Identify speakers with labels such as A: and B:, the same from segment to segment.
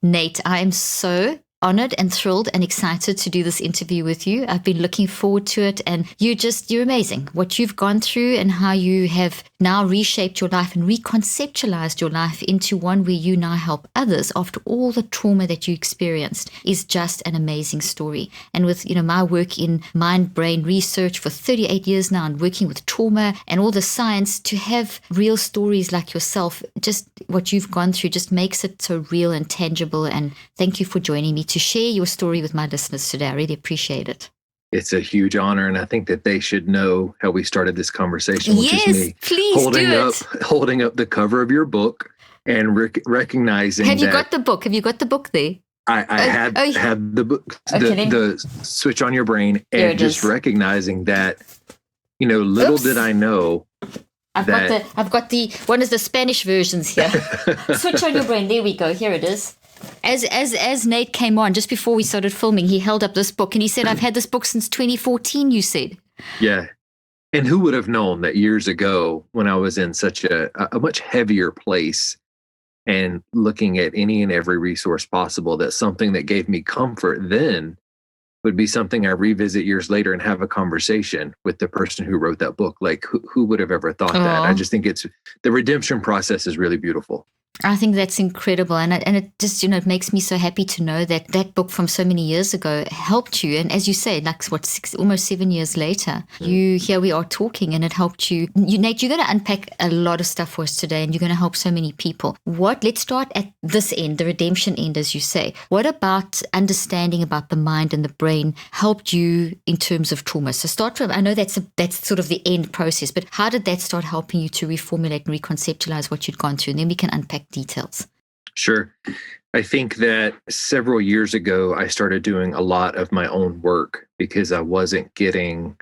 A: Nate, I am so honored and thrilled and excited to do this interview with you. I've been looking forward to it, and you're amazing. What you've gone through and how you have now reshaped your life and reconceptualized your life into one where you now help others after all the trauma that you experienced is just an amazing story. And with, my work in mind-brain research for 38 years now and working with trauma and all the science, to have real stories like yourself, just what you've gone through just makes it so real and tangible. And thank you for joining me to share your story with my listeners today. I really appreciate it.
B: It's a huge honor, and I think that they should know how we started this conversation, which is me holding up the cover of your book and recognizing.
A: Have you got the book? Have you got the book there?
B: I had the book, the Switch on Your Brain, and just recognizing that, little did I know.
A: I've got the one is the Spanish versions here. Switch on Your Brain. There we go. Here it is. As Nate came on just before we started filming, he held up this book and he said, "I've had this book since 2014." You said,
B: "Yeah." And who would have known that years ago, when I was in such a much heavier place and looking at any and every resource possible, that something that gave me comfort then would be something I revisit years later and have a conversation with the person who wrote that book. Like, who would have ever thought that? I just think the redemption process is really beautiful.
A: I think that's incredible. And it just, it makes me so happy to know that that book from so many years ago helped you. And as you say, like almost 7 years later, here we are talking, and it helped you. Nate, you're going to unpack a lot of stuff for us today, and you're going to help so many people. Let's start at this end, the redemption end, as you say. What about understanding about the mind and the brain helped you in terms of trauma? So start from, I know that's sort of the end process, but how did that start helping you to reformulate and reconceptualize what you'd gone through? And then we can unpack details.
B: Sure. I think that several years ago, I started doing a lot of my own work because I wasn't getting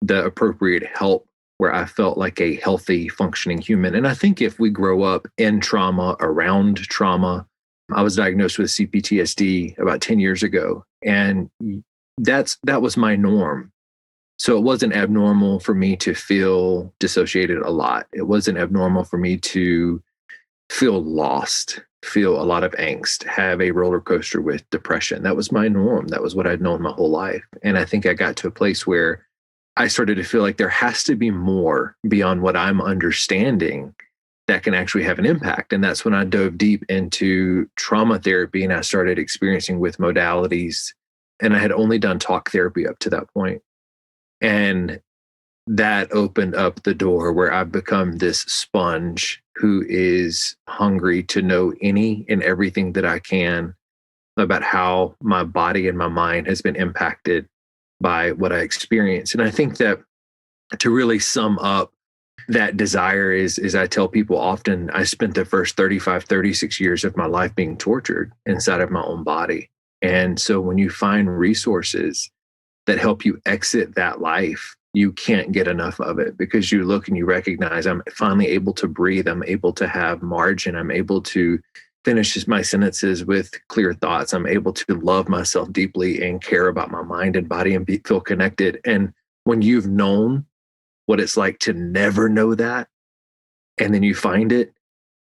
B: the appropriate help where I felt like a healthy, functioning human. And I think if we grow up in trauma, around trauma, I was diagnosed with CPTSD about 10 years ago, and that was my norm. So it wasn't abnormal for me to feel dissociated a lot. It wasn't abnormal for me to feel lost, feel a lot of angst, have a roller coaster with depression. That was my norm. That was what I'd known my whole life. And I think I got to a place where I started to feel like there has to be more beyond what I'm understanding that can actually have an impact. And that's when I dove deep into trauma therapy, and I started experiencing with modalities. And I had only done talk therapy up to that point. And that opened up the door where I've become this sponge who is hungry to know any and everything that I can about how my body and my mind has been impacted by what I experience. And I think that to really sum up that desire is I tell people often, I spent the first 36 years of my life being tortured inside of my own body. And so when you find resources that help you exit that life, you can't get enough of it, because you look and you recognize, I'm finally able to breathe. I'm able to have margin. I'm able to finish my sentences with clear thoughts. I'm able to love myself deeply and care about my mind and body and feel connected. And when you've known what it's like to never know that, and then you find it,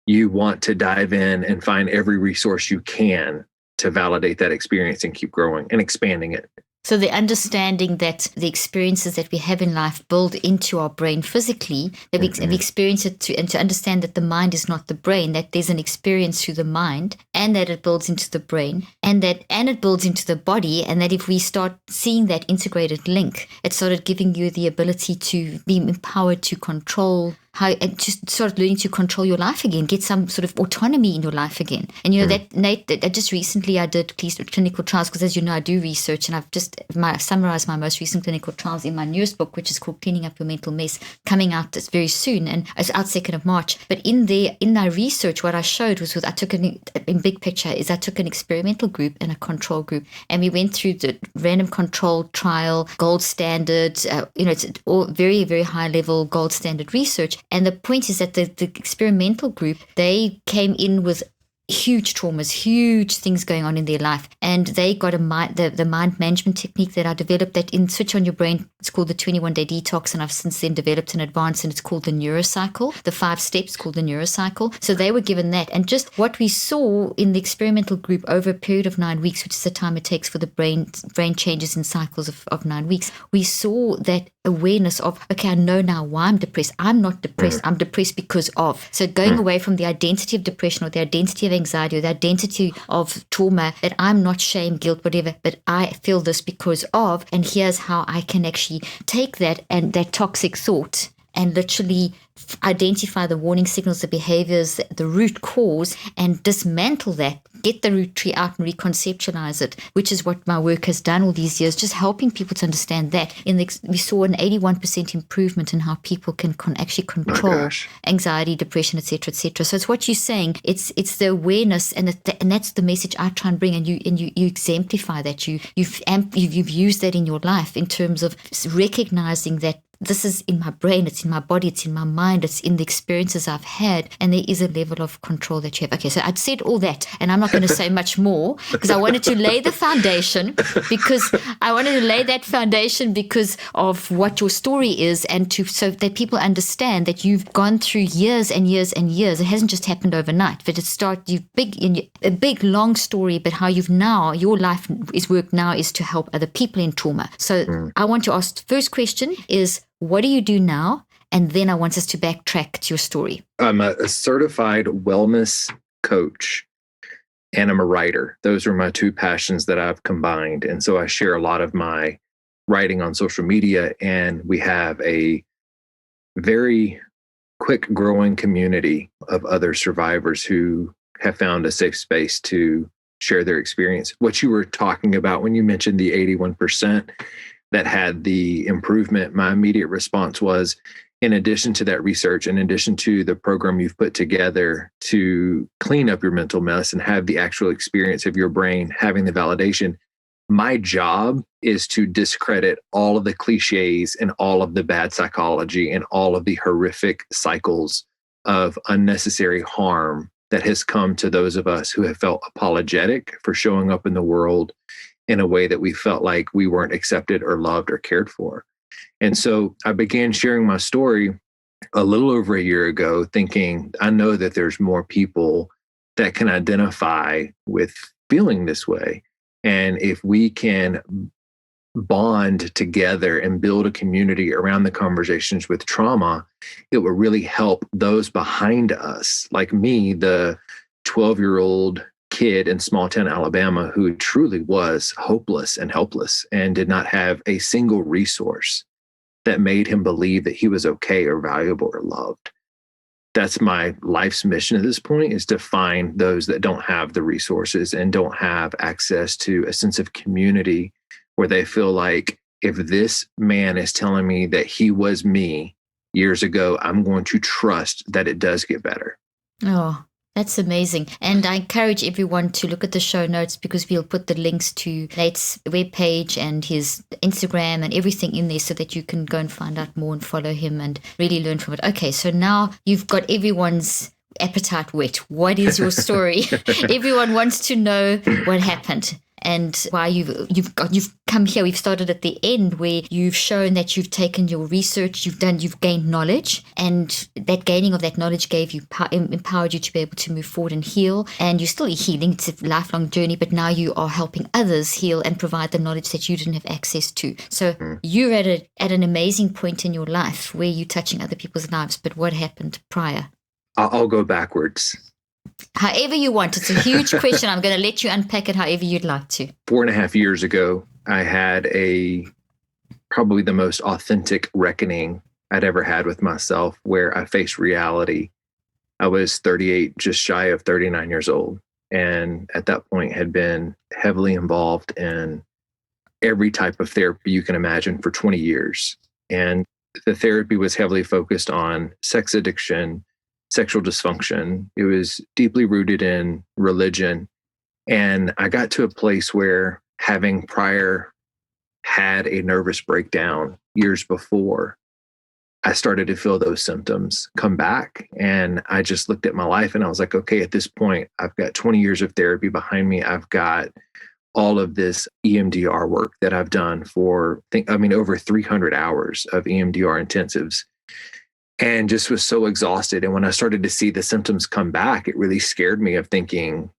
B: you want to dive in and find every resource you can to validate that experience and keep growing and expanding it.
A: So the understanding that the experiences that we have in life build into our brain physically, that we experience it and to understand that the mind is not the brain, that there's an experience through the mind, and that it builds into the brain, and it builds into the body, and that if we start seeing that integrated link, it started giving you the ability to be empowered to control and just start learning to control your life again, get some sort of autonomy in your life again. And that, Nate, just recently I did clinical trials, because as you know, I do research, and I've just summarized my most recent clinical trials in my newest book, which is called Cleaning Up Your Mental Mess, coming out very soon, and it's out 2nd of March. But in my research, what I showed was I took in big picture is I took an experimental group and a control group, and we went through the random control trial, gold standard, it's all very, very high level gold standard research. And the point is that the experimental group, they came in with huge traumas, huge things going on in their life. and they got the mind management technique that I developed that in Switch on Your Brain. It's called the 21-day detox, and I've since then developed an advanced, and it's called the neurocycle, the 5 steps called the neurocycle. So they were given that, and just what we saw in the experimental group over a period of 9 weeks, which is the time it takes for the brain changes in cycles of 9 weeks, we saw that awareness of, okay, I know now why I'm depressed. I'm not depressed. I'm depressed because of. So going away from the identity of depression or the identity of anxiety or the identity of trauma, that I'm not shame, guilt, whatever, but I feel this because of, and here's how I can actually take that and that toxic thought and literally identify the warning signals, the behaviors, the root cause, and dismantle that, get the root tree out and reconceptualize it, which is what my work has done all these years, just helping people to understand that. We saw an 81% improvement in how people can actually control anxiety, depression, etc., etc. So it's what you're saying. It's the awareness, and that's the message I try and bring. And you exemplify that. You've used that in your life in terms of recognizing that this is in my brain, it's in my body, it's in my mind, it's in the experiences I've had, and there is a level of control that you have. Okay, so I'd said all that, and I'm not going to say much more because I wanted to lay the foundation, because of what your story is, and so that people understand that you've gone through years and years and years. It hasn't just happened overnight, but a big long story, but how your life is work now is to help other people in trauma. So I want to ask, the first question is, what do you do now? And then I want us to backtrack to your story.
B: I'm a certified wellness coach, and I'm a writer. Those are my 2 passions that I've combined. And so I share a lot of my writing on social media, and we have a very quick growing community of other survivors who have found a safe space to share their experience. What you were talking about when you mentioned the 81%, that had the improvement, my immediate response was, in addition to that research, in addition to the program you've put together to clean up your mental mess and have the actual experience of your brain having the validation, my job is to discredit all of the cliches and all of the bad psychology and all of the horrific cycles of unnecessary harm that has come to those of us who have felt apologetic for showing up in the world in a way that we felt like we weren't accepted or loved or cared for. And so I began sharing my story a little over a year ago, thinking, I know that there's more people that can identify with feeling this way. And if we can bond together and build a community around the conversations with trauma, it will really help those behind us, like me, the 12-year-old kid in small town Alabama who truly was hopeless and helpless and did not have a single resource that made him believe that he was okay or valuable or loved. That's my life's mission at this point, is to find those that don't have the resources and don't have access to a sense of community where they feel like, if this man is telling me that he was me years ago, I'm going to trust that it does get better.
A: Oh, that's amazing. And I encourage everyone to look at the show notes, because we'll put the links to Nate's webpage and his Instagram and everything in there so that you can go and find out more and follow him and really learn from it. Okay, so now you've got everyone's appetite whet. What is your story? Everyone wants to know what happened and why you've come here. We've started at the end where you've shown that you've taken your research, you've gained knowledge, and that gaining of that knowledge empowered you to be able to move forward and heal. And you're still healing. It's a lifelong journey, but now you are helping others heal and provide the knowledge that you didn't have access to. So you're at an amazing point in your life where you're touching other people's lives. But what happened prior?
B: I'll go backwards.
A: However you want. It's a huge question. I'm going to let you unpack it however you'd like to.
B: 4.5 years ago, I had probably the most authentic reckoning I'd ever had with myself, where I faced reality. I was 38, just shy of 39 years old. And at that point had been heavily involved in every type of therapy you can imagine for 20 years. And the therapy was heavily focused on sex addiction, sexual dysfunction. It was deeply rooted in religion. And I got to a place where, having prior had a nervous breakdown years before, I started to feel those symptoms come back. And I just looked at my life and I was like, okay, at this point, I've got 20 years of therapy behind me. I've got all of this EMDR work that I've done for, over 300 hours of EMDR intensives, and just was so exhausted. And when I started to see the symptoms come back, it really scared me of thinking,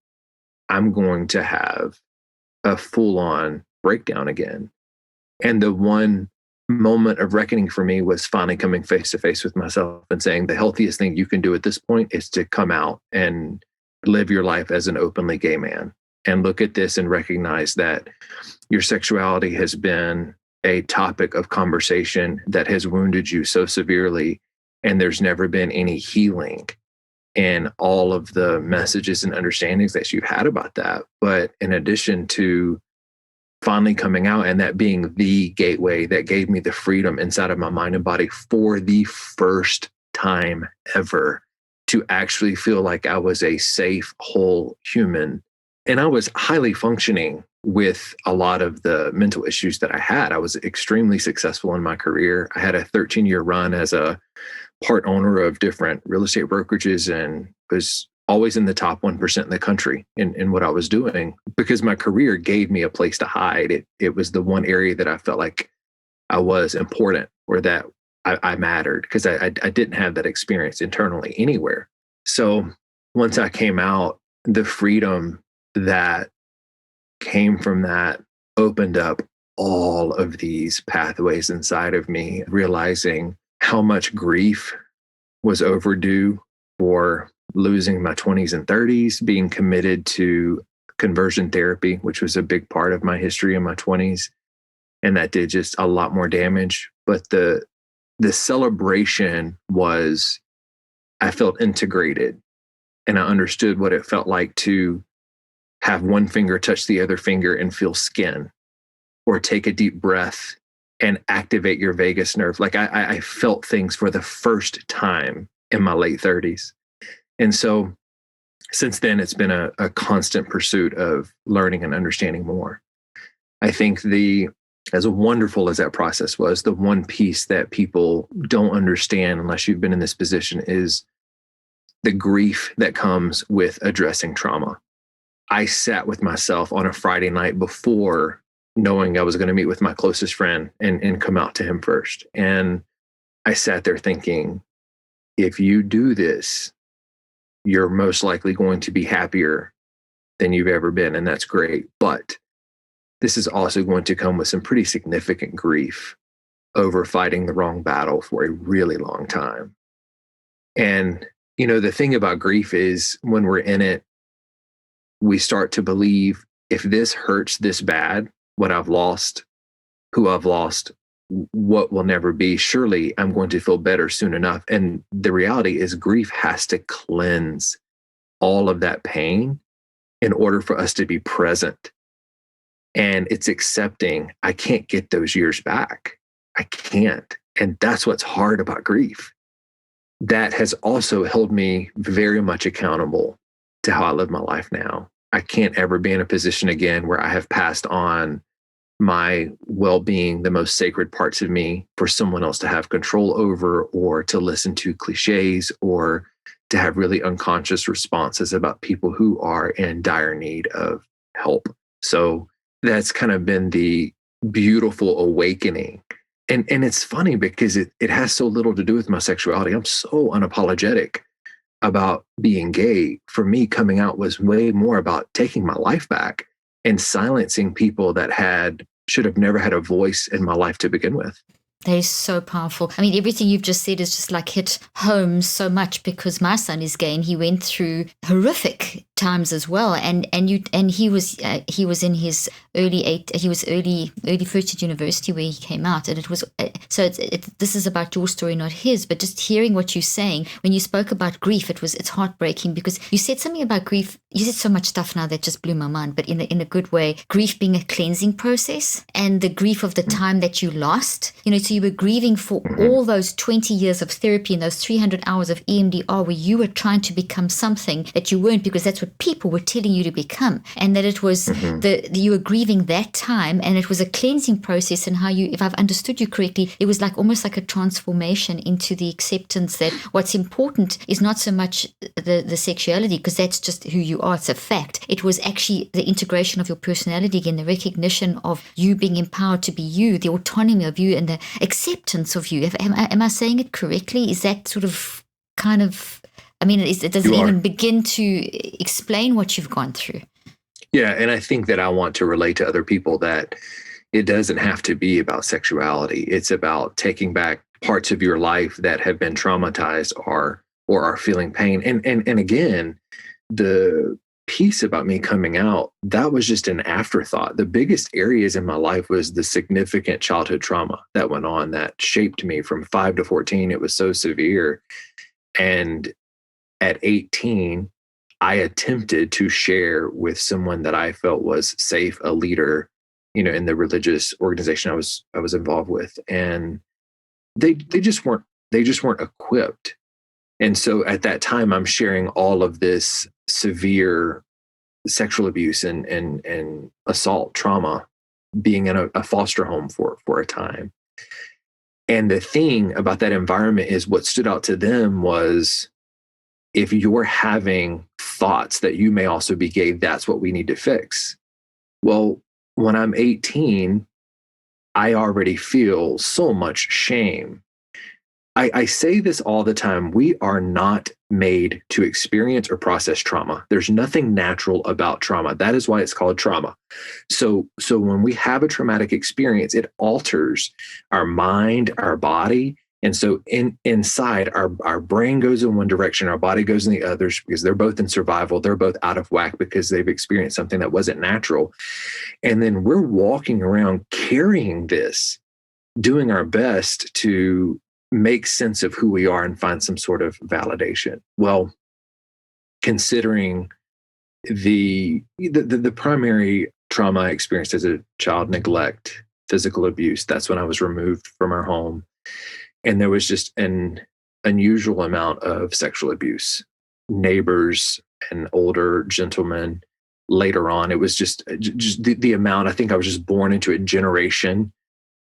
B: I'm going to have a full-on breakdown again. And the one moment of reckoning for me was finally coming face to face with myself and saying, the healthiest thing you can do at this point is to come out and live your life as an openly gay man, and look at this and recognize that your sexuality has been a topic of conversation that has wounded you so severely, and there's never been any healing in all of the messages and understandings that you've had about that. But in addition to finally coming out and that being the gateway that gave me the freedom inside of my mind and body for the first time ever to actually feel like I was a safe, whole human. And I was highly functioning with a lot of the mental issues that I had. I was extremely successful in my career. I had a 13-year run as a part owner of different real estate brokerages and was always in the top 1% in the country in what I was doing, because my career gave me a place to hide. It was the one area that I felt like I was important, or that I mattered, because I didn't have that experience internally anywhere. So once I came out, the freedom that came from that opened up all of these pathways inside of me, realizing how much grief was overdue for losing my 20s and 30s, being committed to conversion therapy, which was a big part of my history in my 20s. And that did just a lot more damage. But the celebration was, I felt integrated, and I understood what it felt like to have one finger touch the other finger and feel skin, or take a deep breath and activate your vagus nerve. Like I felt things for the first time in my late 30s. And so since then, it's been a constant pursuit of learning and understanding more. I think as wonderful as that process was, the one piece that people don't understand unless you've been in this position is the grief that comes with addressing trauma. I sat with myself on a Friday night before knowing I was going to meet with my closest friend and come out to him first. And I sat there thinking, if you do this, you're most likely going to be happier than you've ever been. And that's great. But this is also going to come with some pretty significant grief over fighting the wrong battle for a really long time. And, the thing about grief is when we're in it, we start to believe, if this hurts this bad, what I've lost, who I've lost, what will never be, surely I'm going to feel better soon enough. And the reality is grief has to cleanse all of that pain in order for us to be present. And it's accepting, I can't get those years back. I can't. And that's what's hard about grief. That has also held me very much accountable to how I live my life now. I can't ever be in a position again where I have passed on my well-being, the most sacred parts of me, for someone else to have control over, or to listen to cliches, or to have really unconscious responses about people who are in dire need of help. So that's kind of been the beautiful awakening. And it's funny because it has so little to do with my sexuality. I'm so unapologetic about being gay. For me, coming out was way more about taking my life back and silencing people that should have never had a voice in my life to begin with.
A: That is so powerful. I mean, everything you've just said is just like hit home so much, because my son is gay and he went through horrific times as well. And he was in his early first year university where he came out, and it was this is about your story, not his. But just hearing what you're saying when you spoke about grief, it's heartbreaking, because you said something about grief. You said so much stuff now that just blew my mind, but in a good way. Grief being a cleansing process, and the grief of the time that you lost. So you were grieving for all those 20 years of therapy and those 300 hours of EMDR where you were trying to become something that you weren't, because that's what people were telling you to become, and that it was you were grieving that time, and it was a cleansing process, and how you, if I've understood you correctly, it was like almost like a transformation into the acceptance that what's important is not so much the sexuality, because that's just who you are, it's a fact. It was actually the integration of your personality again, the recognition of you being empowered to be you, the autonomy of you, and the acceptance of you. Am I saying it correctly? Is that sort of kind of, I mean, does it even begin to explain what you've gone through?
B: Yeah, and I think that I want to relate to other people that it doesn't have to be about sexuality. It's about taking back parts of your life that have been traumatized or are feeling pain. And again, the piece about me coming out, that was just an afterthought. The biggest areas in my life was the significant childhood trauma that went on that shaped me from 5 to 14. It was so severe. And at 18, I attempted to share with someone that I felt was safe, a leader, in the religious organization I was involved with. And they just weren't equipped. And so at that time, I'm sharing all of this severe sexual abuse and assault trauma, being in a foster home for a time. And the thing about that environment is what stood out to them was, if you're having thoughts that you may also be gay, that's what we need to fix. Well, when I'm 18, I already feel so much shame. I say this all the time. We are not made to experience or process trauma. There's nothing natural about trauma. That is why it's called trauma. So when we have a traumatic experience, it alters our mind, our body. And so inside, our brain goes in one direction, our body goes in the others, because they're both in survival. They're both out of whack because they've experienced something that wasn't natural. And then we're walking around carrying this, doing our best to make sense of who we are and find some sort of validation. Well, considering the primary trauma I experienced as a child, neglect, physical abuse, that's when I was removed from our home. And there was just an unusual amount of sexual abuse. Neighbors and older gentlemen. Later on, it was just the amount. I think I was just born into a generation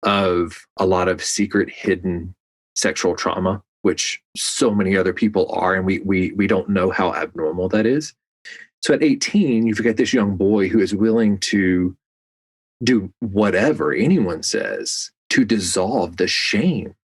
B: of a lot of secret, hidden sexual trauma, which so many other people are, and we don't know how abnormal that is. So at 18, you've got this young boy who is willing to do whatever anyone says to dissolve the shame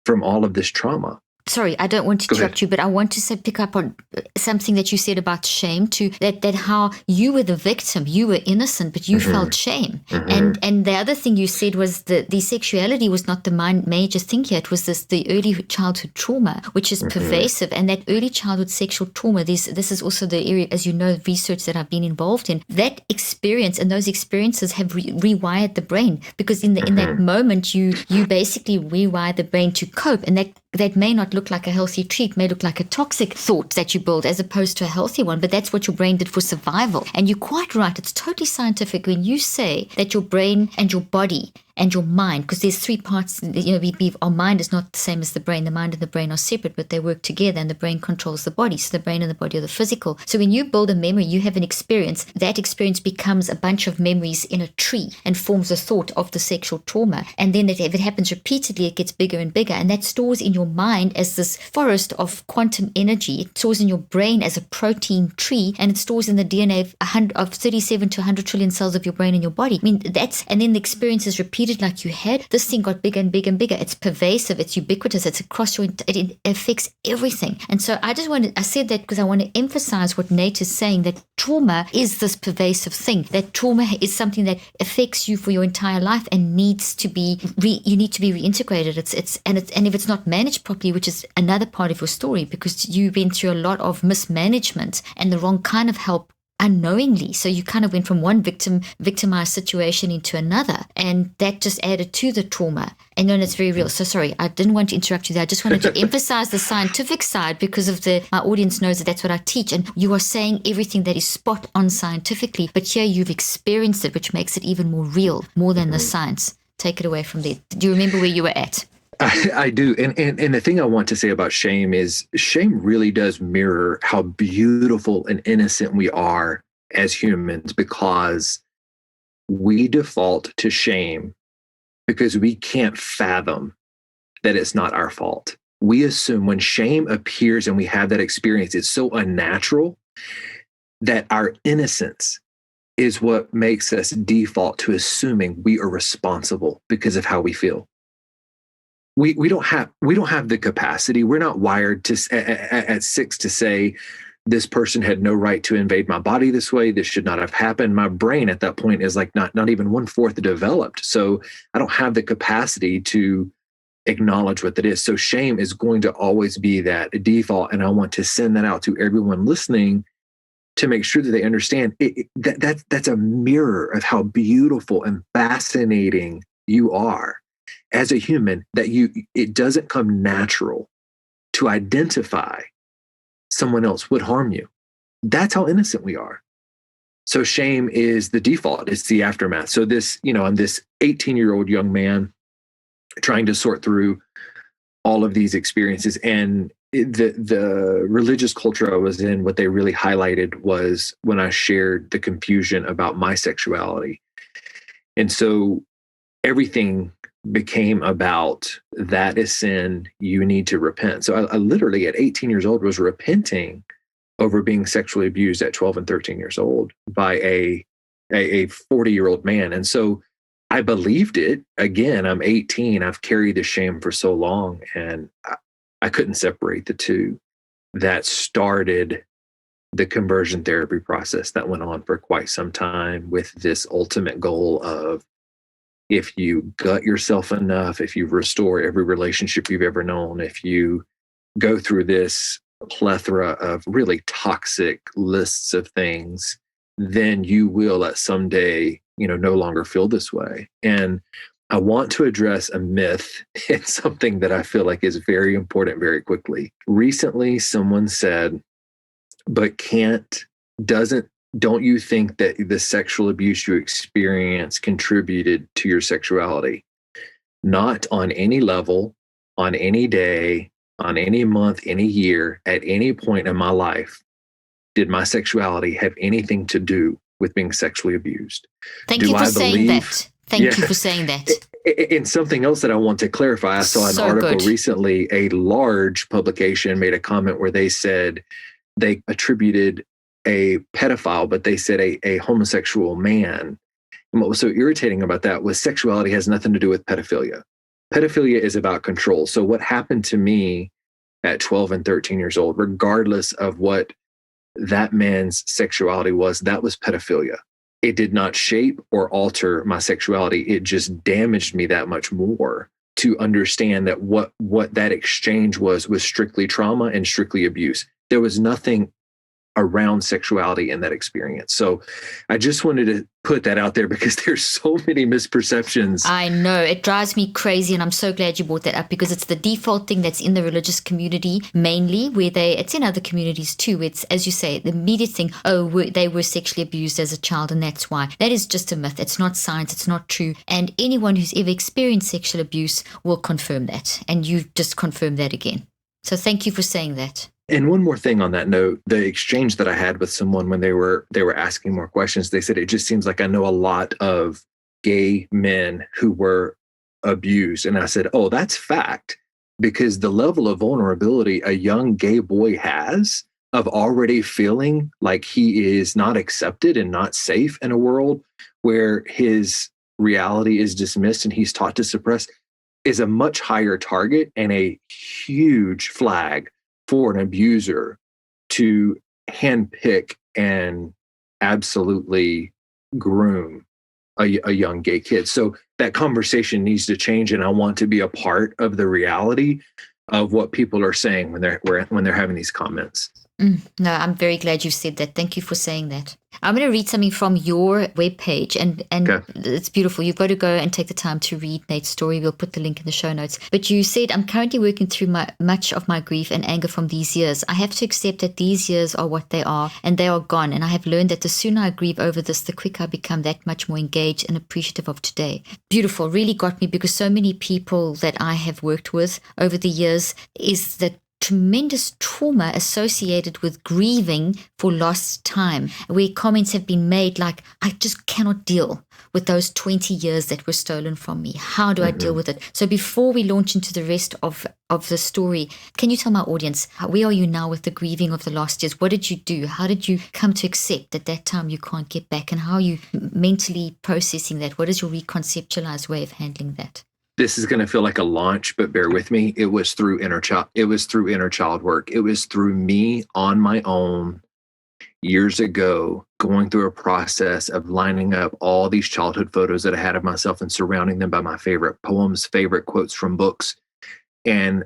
B: from all of this trauma.
A: Sorry, I don't want to interrupt you, but I want to pick up on something that you said about shame too, that how you were the victim, you were innocent, but you felt shame. And the other thing you said was the sexuality was not the major thing here. It was the early childhood trauma, which is pervasive. And that early childhood sexual trauma, this is also the area, as you know, research that I've been involved in. That experience and those experiences have rewired the brain, because in that moment, you basically rewire the brain to cope. And that may not look like a healthy treat, may look like a toxic thought that you build as opposed to a healthy one, but that's what your brain did for survival. And you're quite right, it's totally scientific when you say that your brain and your body and your mind, because there's three parts, our mind is not the same as the brain. The mind and the brain are separate, but they work together, and the brain controls the body. So the brain and the body are the physical. So when you build a memory, you have an experience, that experience becomes a bunch of memories in a tree and forms a thought of the sexual trauma. And then if it happens repeatedly, it gets bigger and bigger, and that stores in your mind as this forest of quantum energy. It stores in your brain as a protein tree, and it stores in the DNA of 37 to 100 trillion cells of your brain and your body. I mean, and then the experience is repeated like you had. This thing got bigger and bigger and bigger. It's pervasive, it's ubiquitous, it's across it affects everything. And so I said that because I want to emphasize what Nate is saying, that trauma is this pervasive thing, that trauma is something that affects you for your entire life and needs to be you need to be reintegrated. And if it's not managed properly, which is another part of your story, because you've been through a lot of mismanagement and the wrong kind of help unknowingly. So you kind of went from one victimized situation into another, and that just added to the trauma. And then it's very real. So sorry, I didn't want to interrupt you there. I just wanted to emphasize the scientific side, because of my audience knows that that's what I teach. And you are saying everything that is spot on scientifically, but here you've experienced it, which makes it even more real, more than the science. Take it away from there. Do you remember where you were at?
B: I do. And the thing I want to say about shame is shame really does mirror how beautiful and innocent we are as humans, because we default to shame because we can't fathom that it's not our fault. We assume when shame appears and we have that experience, it's so unnatural that our innocence is what makes us default to assuming we are responsible because of how we feel. We don't have the capacity. We're not wired to at 6 to say this person had no right to invade my body this way. This should not have happened. My brain at that point is like not even 1/4 developed. So I don't have the capacity to acknowledge what that is. So shame is going to always be that default. And I want to send that out to everyone listening to make sure that they understand that's a mirror of how beautiful and fascinating you are as a human, that it doesn't come natural to identify someone else would harm you. That's how innocent we are. So shame is the default. It's the aftermath. So this, I'm this 18-year-old young man trying to sort through all of these experiences. And the religious culture I was in, what they really highlighted was when I shared the confusion about my sexuality. And so everything became about, that is sin, you need to repent. So I literally at 18 years old was repenting over being sexually abused at 12 and 13 years old by a 40-year-old man. And so I believed it. Again, I'm 18. I've carried the shame for so long, and I couldn't separate the two. That started the conversion therapy process that went on for quite some time, with this ultimate goal of, if you gut yourself enough, if you restore every relationship you've ever known, if you go through this plethora of really toxic lists of things, then you will at some day, no longer feel this way. And I want to address a myth. It's something that I feel like is very important very quickly. Recently, someone said, but don't you think that the sexual abuse you experienced contributed to your sexuality? Not on any level, on any day, on any month, any year, at any point in my life did my sexuality have anything to do with being sexually abused.
A: Thank you for saying that. Thank you for saying that.
B: And something else that I want to clarify, I saw an article recently, a large publication made a comment where they said they attributed a pedophile, but they said a homosexual man. And what was so irritating about that was sexuality has nothing to do with pedophilia. Pedophilia is about control. So what happened to me at 12 and 13 years old, regardless of what that man's sexuality was, that was pedophilia. It did not shape or alter my sexuality. It just damaged me that much more to understand that what that exchange was strictly trauma and strictly abuse. There was nothing around sexuality in that experience. So I just wanted to put that out there because there's so many misperceptions.
A: I know, it drives me crazy, and I'm so glad you brought that up, because it's the default thing that's in the religious community mainly, where it's in other communities too. It's, as you say, the immediate thing, they were sexually abused as a child and that's why. That is just a myth. It's not science. It's not true. And anyone who's ever experienced sexual abuse will confirm that. And you've just confirmed that again. So thank you for saying that.
B: And one more thing on that note, the exchange that I had with someone when they were asking more questions, they said, it just seems like I know a lot of gay men who were abused. And I said, oh, that's fact, because the level of vulnerability a young gay boy has of already feeling like he is not accepted and not safe in a world where his reality is dismissed and he's taught to suppress is a much higher target and a huge flag for an abuser to handpick and absolutely groom a young gay kid. So that conversation needs to change, and I want to be a part of the reality of what people are saying when they're having these comments.
A: No, I'm very glad you said that. Thank you for saying that. I'm going to read something from your webpage, and
B: Okay.
A: it's beautiful. You've got to go and take the time to read Nate's story. We'll put the link in the show notes. But you said, I'm currently working through much of my grief and anger from these years. I have to accept that these years are what they are, and they are gone. And I have learned that the sooner I grieve over this, the quicker I become that much more engaged and appreciative of today. Beautiful. Really got me, because so many people that I have worked with over the years is that tremendous trauma associated with grieving for lost time, where comments have been made like, I just cannot deal with those 20 years that were stolen from me. How do I deal with it? So before we launch into the rest of the story, can you tell my audience, where are you now with the grieving of the lost years? What did you do? How did you come to accept that that time you can't get back, and how are you mentally processing that? What is your reconceptualized way of handling that?
B: This is going to feel like a launch, but bear with me. It was through inner child. It was through inner child work. It was through me on my own years ago, going through a process of lining up all these childhood photos that I had of myself and surrounding them by my favorite poems, favorite quotes from books, and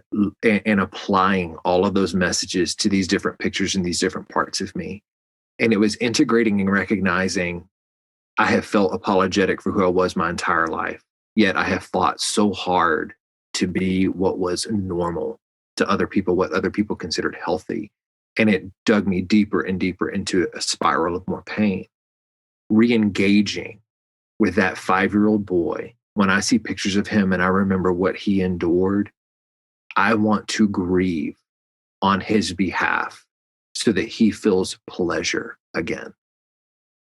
B: applying all of those messages to these different pictures and these different parts of me. And it was integrating and recognizing I have felt apologetic for who I was my entire life. Yet I have fought so hard to be what was normal to other people, what other people considered healthy. And it dug me deeper and deeper into a spiral of more pain. Re-engaging with that 5-year-old boy, when I see pictures of him and I remember what he endured, I want to grieve on his behalf so that he feels pleasure again.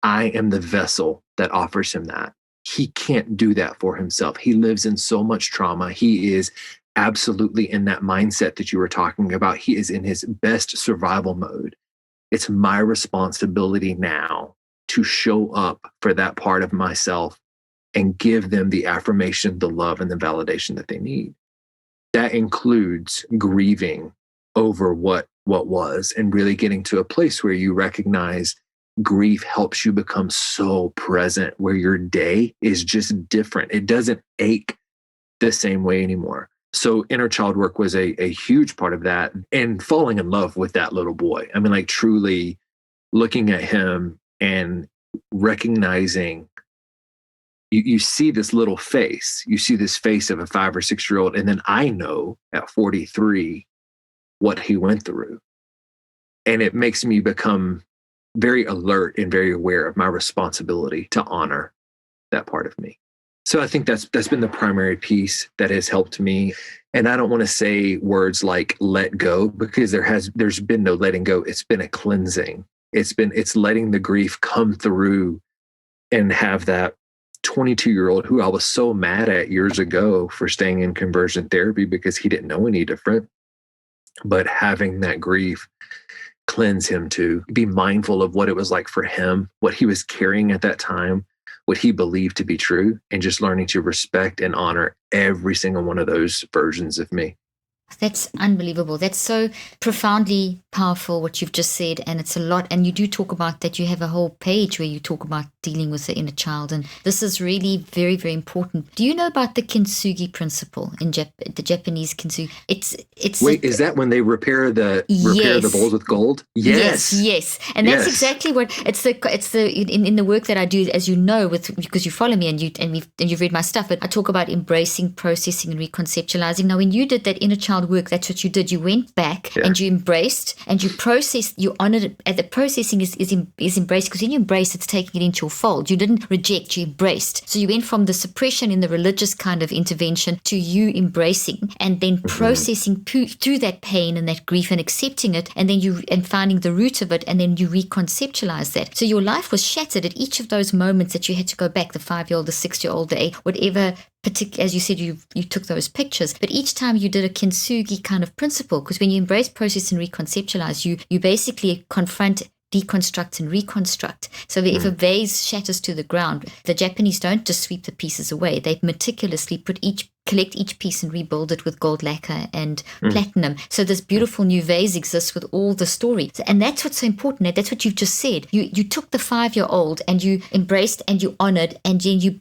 B: I am the vessel that offers him that. He can't do that for himself. He lives in so much trauma. He is absolutely in that mindset that you were talking about. He is in his best survival mode. It's my responsibility now to show up for that part of myself and give them the affirmation, the love, and the validation that they need. That includes grieving over what was, and really getting to a place where you recognize grief helps you become so present, where your day is just different. It doesn't ache the same way anymore. So inner child work was a huge part of that, and falling in love with that little boy. I mean, like truly looking at him and recognizing you see this little face, you see this face of a 5 or 6-year-old. And then I know at 43 what he went through. And it makes me become very alert and very aware of my responsibility to honor that part of me. So I think that's been the primary piece that has helped me. And I don't want to say words like let go, because there's been no letting go. It's been a cleansing. It's letting the grief come through and have that 22-year-old who I was so mad at years ago for staying in conversion therapy because he didn't know any different. But having that grief cleanse him, to be mindful of what it was like for him, what he was carrying at that time, what he believed to be true, and just learning to respect and honor every single one of those versions of me.
A: That's unbelievable. That's so profoundly powerful, what you've just said. And it's a lot. And you do talk about that. You have a whole page where you talk about dealing with the inner child. And this is really very, very important. Do you know about the kintsugi principle in the Japanese kintsugi?
B: Wait, is that when they repair the bowls with gold?
A: Yes. And that's exactly what it's in the work that I do, as you know, because you follow me and you've read my stuff. But I talk about embracing, processing, and reconceptualizing. Now, when you did that inner child work, that's what you did. You went back and you embraced and you processed, you honored it. And the processing is embraced, because when you embrace, it's taking it into your fold. You didn't reject, you embraced. So you went from the suppression in the religious kind of intervention to you embracing and then processing through that pain and that grief and accepting it, and then finding the root of it, and then you reconceptualize that. So your life was shattered at each of those moments that you had to go back, the 5-year-old, the 6-year-old, the 8, whatever. As you said, you took those pictures, but each time you did a kintsugi kind of principle, because when you embrace, process, and reconceptualize, you basically confront, deconstruct, and reconstruct. So that if a vase shatters to the ground, the Japanese don't just sweep the pieces away. They meticulously put each collect each piece and rebuild it with gold lacquer and platinum. So this beautiful new vase exists with all the story. And that's what's so important. That's what you've just said. You took the 5-year-old and you embraced and you honored, and then you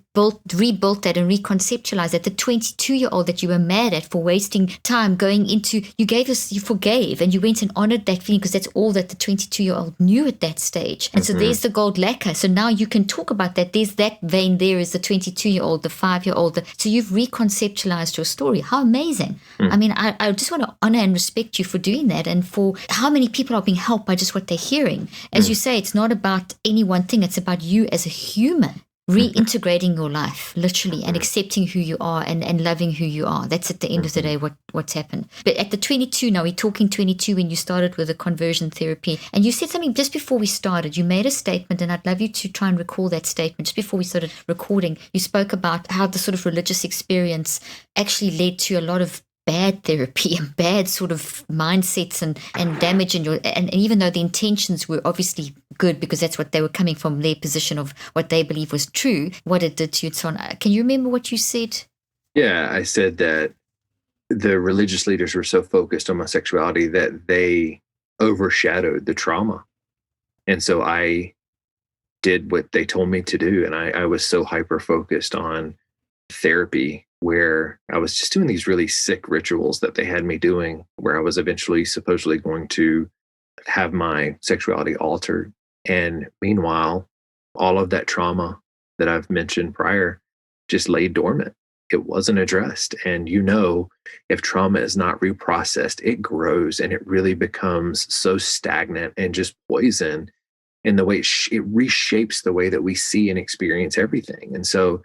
A: rebuilt that and reconceptualized that. The 22-year-old that you were mad at for wasting time going into, you forgave, and you went and honored that feeling, because that's all that the 22-year-old knew at that stage. And so there's the gold lacquer. So now you can talk about that. There's that vein there is the 22-year-old, the 5-year-old. So you've reconceptualized your story. How amazing. I mean, I just want to honor and respect you for doing that, and for how many people are being helped by just what they're hearing. As you say, it's not about any one thing. It's about you as a human reintegrating your life, literally, and accepting who you are and loving who you are. That's at the end of the day what's happened. But at the 22, now we're talking 22, when you started with the conversion therapy, and you said something just before we started. You made a statement, and I'd love you to try and recall that statement. Just before we started recording, you spoke about how the sort of religious experience actually led to a lot of bad therapy and bad sort of mindsets and damage in your, and even though the intentions were obviously good, because that's what they were coming from, their position of what they believe was true, what it did to you and so on. Can you remember what you said?
B: Yeah, I said that the religious leaders were so focused on my sexuality that they overshadowed the trauma. And so I did what they told me to do. And I was so hyper focused on therapy, where I was just doing these really sick rituals that they had me doing, where I was eventually supposedly going to have my sexuality altered. And meanwhile, all of that trauma that I've mentioned prior just lay dormant. It wasn't addressed. And if trauma is not reprocessed, it grows and it really becomes so stagnant and just poison in the way it reshapes the way that we see and experience everything. And so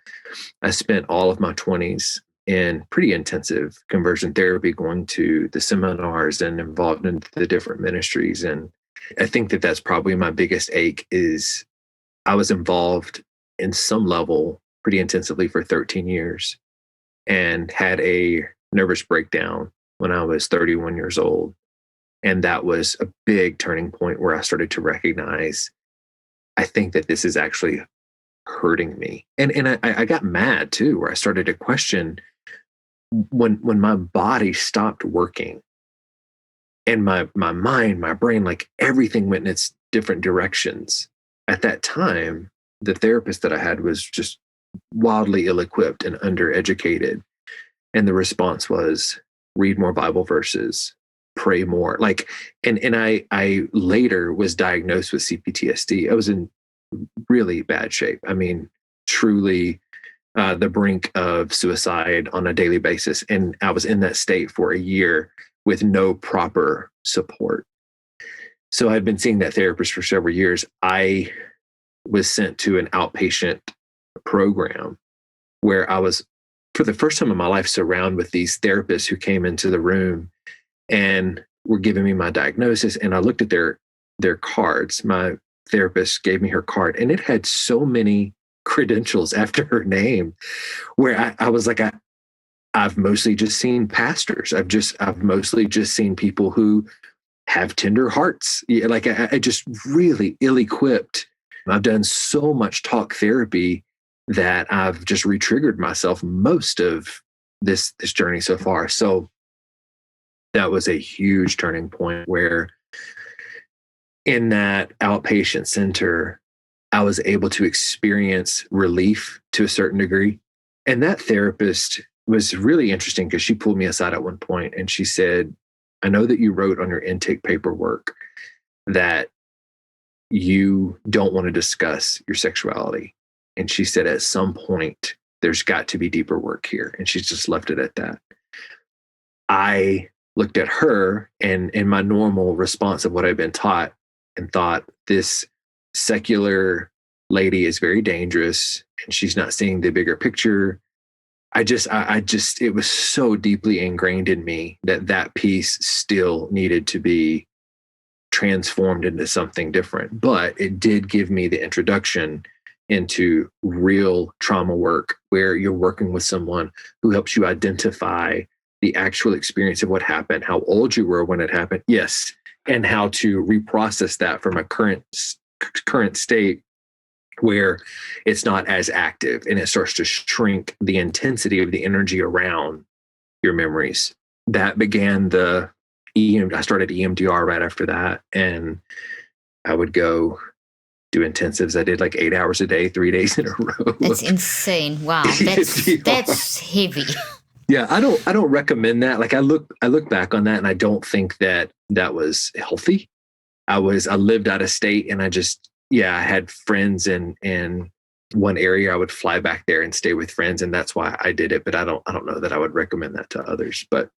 B: I spent all of my 20s in pretty intensive conversion therapy, going to the seminars and involved in the different ministries. And I think that that's probably my biggest ache, is I was involved in some level pretty intensively for 13 years and had a nervous breakdown when I was 31 years old. And that was a big turning point where I started to recognize, I think that this is actually hurting me. And I got mad too, where I started to question, when my body stopped working and my mind, my brain, like everything went in its different directions. At that time, the therapist that I had was just wildly ill-equipped and undereducated. And the response was, read more Bible verses, pray more. And I later was diagnosed with CPTSD. I was in really bad shape. I mean, truly the brink of suicide on a daily basis. And I was in that state for a year with no proper support. So I'd been seeing that therapist for several years. I was sent to an outpatient program where I was, for the first time in my life, surrounded with these therapists who came into the room and were giving me my diagnosis. And I looked at their cards. My therapist gave me her card, and it had so many credentials after her name, where I was like, I've mostly just seen pastors. I've mostly just seen people who have tender hearts. Like I just really ill-equipped. I've done so much talk therapy that I've just re-triggered myself most of this journey so far. So that was a huge turning point, where in that outpatient center, I was able to experience relief to a certain degree. And that therapist was really interesting, because she pulled me aside at one point and she said, I know that you wrote on your intake paperwork that you don't want to discuss your sexuality. And she said, at some point, there's got to be deeper work here. And she's just left it at that. I looked at her and in my normal response of what I've been taught, and thought, this secular lady is very dangerous and she's not seeing the bigger picture. I just, it was so deeply ingrained in me that piece still needed to be transformed into something different. But it did give me the introduction into real trauma work, where you're working with someone who helps you identify the actual experience of what happened, how old you were when it happened. Yes. And how to reprocess that from a current state, where it's not as active and it starts to shrink the intensity of the energy around your memories. That began I started EMDR right after that. And I would go do intensives. I did like 8 hours a day, 3 days in a row.
A: That's insane. Wow. That's heavy.
B: Yeah, I don't recommend that. Like I look back on that and I don't think that was healthy. I lived out of state and I had friends in one area. I would fly back there and stay with friends, and that's why I did it. But I don't know that I would recommend that to others. But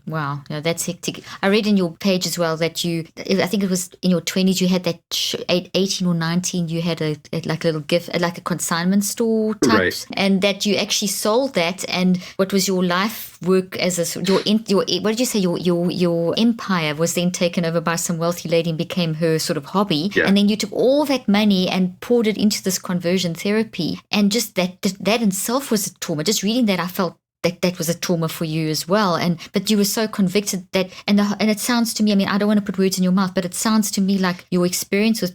A: wow, no, that's hectic. I read in your page as well that I think it was in your 20s, you had that 18 or 19, you had a like a little gift, like a consignment store type,
B: right.
A: And that you actually sold that. And what was your life work as what did you say? Your empire was then taken over by some wealthy lady and became her sort of hobby.
B: Yeah.
A: And then you took all that money and poured it into this conversion therapy. And just that in itself was a trauma. Just reading that, I felt that was a trauma for you as well, but you were so convicted that, and it sounds to me, I mean, I don't want to put words in your mouth, but it sounds to me like your experience with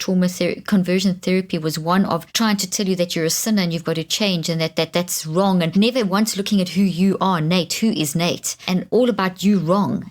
A: conversion therapy was one of trying to tell you that you're a sinner and you've got to change, and that's wrong, and never once looking at who you are, Nate, who is Nate, and all about you wrong.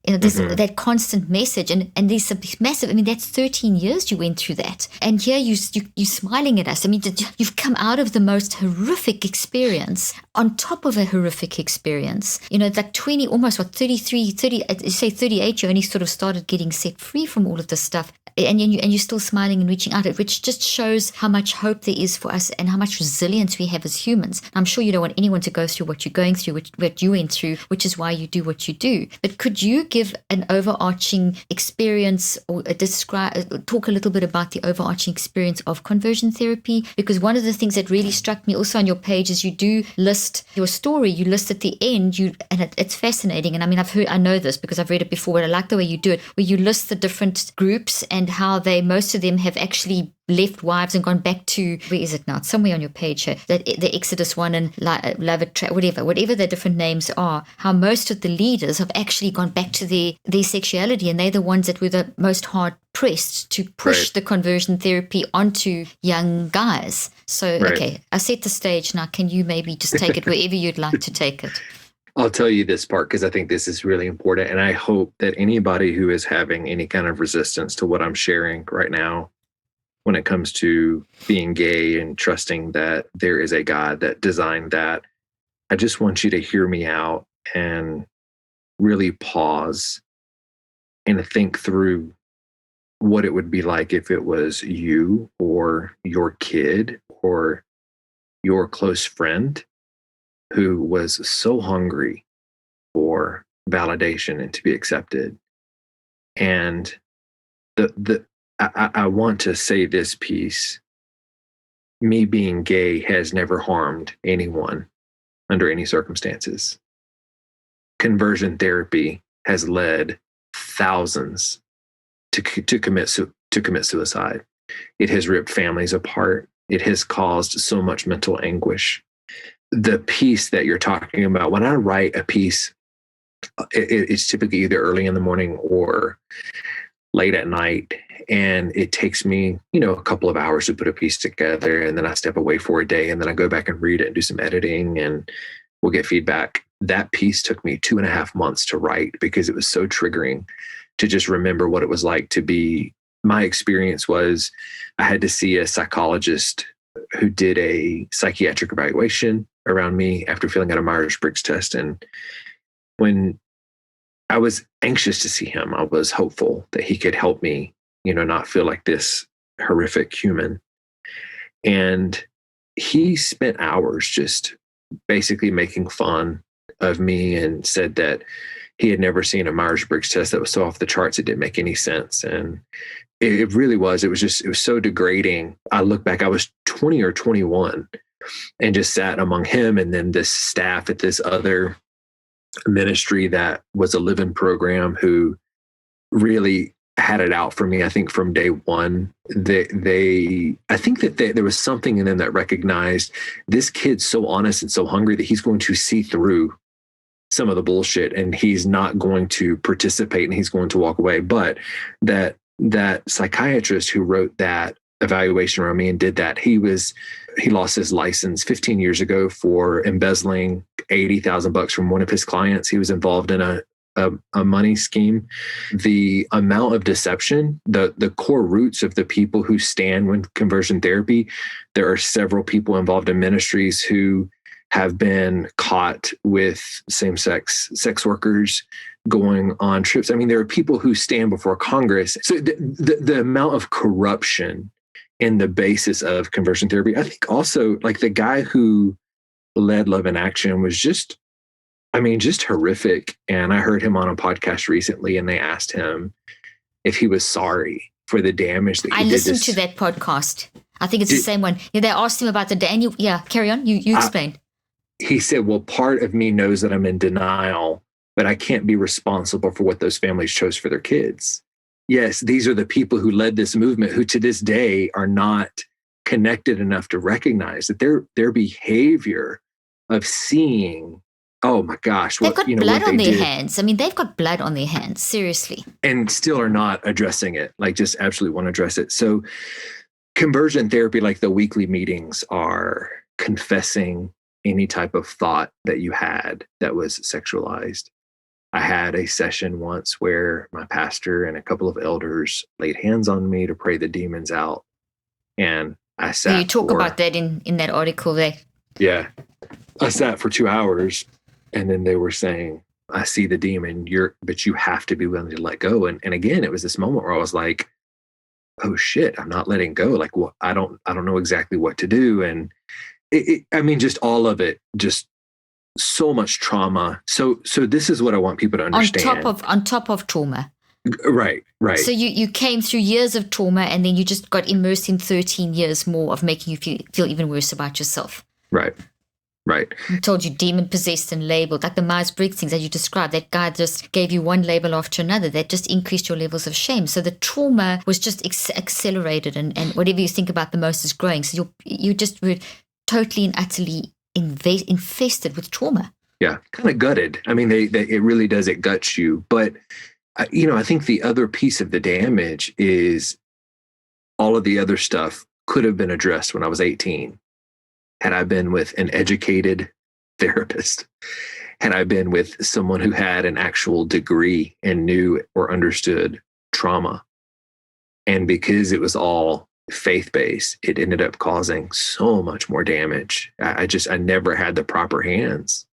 A: You know, this, that constant message, and there's a massive, I mean, that's 13 years you went through that. And here you're smiling at us. I mean, you've come out of the most horrific experience on top of a horrific experience. You know, it's like 20, almost 33, 30, you say 38, you only sort of started getting set free from all of this stuff. And you're still smiling and reaching out, which just shows how much hope there is for us and how much resilience we have as humans. I'm sure you don't want anyone to go through what you're going through, what you went through, which is why you do what you do. But could you give an overarching experience or talk a little bit about the overarching experience of conversion therapy? Because one of the things that really struck me also on your page is you do list your story. You list at the end, and it's fascinating. And I mean, I know this because I've read it before, but I like the way you do it, where you list the different groups and how most of them have actually left wives and gone back to, where is it now? It's somewhere on your page here, that the Exodus one and Love It, whatever the different names are, how most of the leaders have actually gone back to their sexuality, and they're the ones that were the most hard pressed to push the conversion therapy onto young guys. So, okay, I set the stage now. Can you maybe just take it wherever you'd like to take it?
B: I'll tell you this part because I think this is really important. And I hope that anybody who is having any kind of resistance to what I'm sharing right now, when it comes to being gay and trusting that there is a God that designed that, I just want you to hear me out and really pause and think through what it would be like if it was you or your kid or your close friend who was so hungry for validation and to be accepted. And I want to say this piece. Me being gay has never harmed anyone under any circumstances. Conversion therapy has led thousands to commit suicide. It has ripped families apart. It has caused so much mental anguish. The piece that you're talking about, when I write a piece, it's typically either early in the morning or late at night. And it takes me, a couple of hours to put a piece together. And then I step away for a day and then I go back and read it and do some editing and we'll get feedback. That piece took me 2.5 months to write because it was so triggering to just remember what it was like to be. My experience was I had to see a psychologist who did a psychiatric evaluation around me after filling out a Myers-Briggs test. And when I was anxious to see him, I was hopeful that he could help me, not feel like this horrific human. And he spent hours just basically making fun of me and said that he had never seen a Myers-Briggs test that was so off the charts it didn't make any sense. And it really was. It was so degrading. I look back, I was 20 or 21 and just sat among him and then this staff at this other ministry that was a live-in program who really had it out for me. I think from day one, I think that there was something in them that recognized this kid's so honest and so hungry that he's going to see through some of the bullshit and he's not going to participate and he's going to walk away. But that psychiatrist who wrote that evaluation around me and did that. He lost his license 15 years ago for embezzling $80,000 from one of his clients. He was involved in a money scheme. The amount of deception, the core roots of the people who stand with conversion therapy, there are several people involved in ministries who have been caught with same-sex sex workers going on trips. I mean, there are people who stand before Congress. So the amount of corruption in the basis of conversion therapy, I think also like the guy who led Love in Action was just horrific. And I heard him on a podcast recently and they asked him if he was sorry for the damage that he did.
A: I listened to that podcast. I think it's the same one. Yeah, they asked him about the Daniel. Yeah, carry on. You explain.
B: He said, well, part of me knows that I'm in denial, but I can't be responsible for what those families chose for their kids. Yes, these are the people who led this movement who to this day are not connected enough to recognize that their behavior of seeing, oh my gosh,
A: they've got blood on their hands. I mean, they've got blood on their hands, seriously.
B: And still are not addressing it, like just absolutely won't address it. So conversion therapy, like the weekly meetings, are confessing any type of thought that you had that was sexualized. I had a session once where my pastor and a couple of elders laid hands on me to pray the demons out. And I sat.
A: You talk about that in that article there.
B: Yeah. I sat for 2 hours and then they were saying, I see the demon, but you have to be willing to let go. And again, it was this moment where I was like, oh shit, I'm not letting go. Like, well, I don't know exactly what to do. And just all of it, just so much trauma. So this is what I want people to understand.
A: On top of trauma.
B: Right.
A: So you came through years of trauma and then you just got immersed in 13 years more of making you feel even worse about yourself.
B: Right. I
A: told you demon possessed and labeled, like the Myers-Briggs things that you described. That guy just gave you one label after another that just increased your levels of shame. So the trauma was just accelerated and whatever you think about the most is growing. So you just were totally and utterly infested with trauma.
B: Yeah, kind of gutted. I mean, it really does. It guts you. But, I think the other piece of the damage is all of the other stuff could have been addressed when I was 18. Had I been with an educated therapist, had I been with someone who had an actual degree and knew or understood trauma. And because it was all faith-based, it ended up causing so much more damage. I never had the proper hands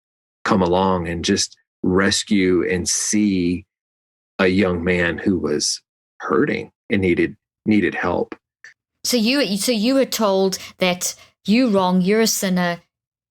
B: come along and just rescue and see a young man who was hurting and needed help.
A: So you were told that you're wrong, you're a sinner,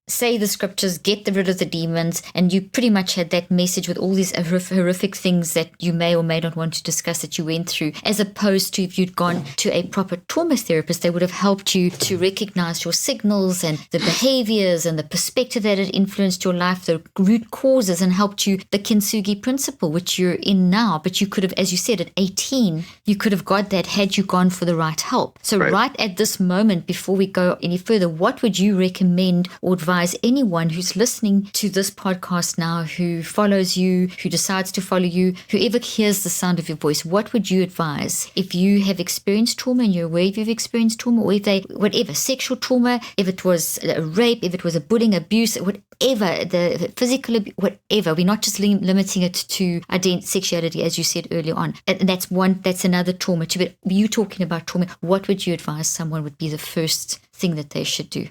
A: say the scriptures, get rid of the demons, and you pretty much had that message with all these horrific things that you may or may not want to discuss that you went through, as opposed to if you'd gone to a proper trauma therapist, they would have helped you to recognize your signals and the behaviors and the perspective that had influenced your life, the root causes, and helped you, the kintsugi principle, which you're in now. But you could have, as you said, at 18, you could have got that had you gone for the right help. So right at this moment, before we go any further, what would you recommend or advise anyone who's listening to this podcast now, who follows you, who decides to follow you, whoever hears the sound of your voice? What would you advise if you have experienced trauma and you're aware you've experienced trauma, or whatever, sexual trauma, if it was a rape, if it was a bullying, abuse, whatever, the physical abuse, whatever. We're not just limiting it to sexuality, as you said earlier on. And that's another trauma too. But you talking about trauma, what would you advise someone would be the first thing that they should do?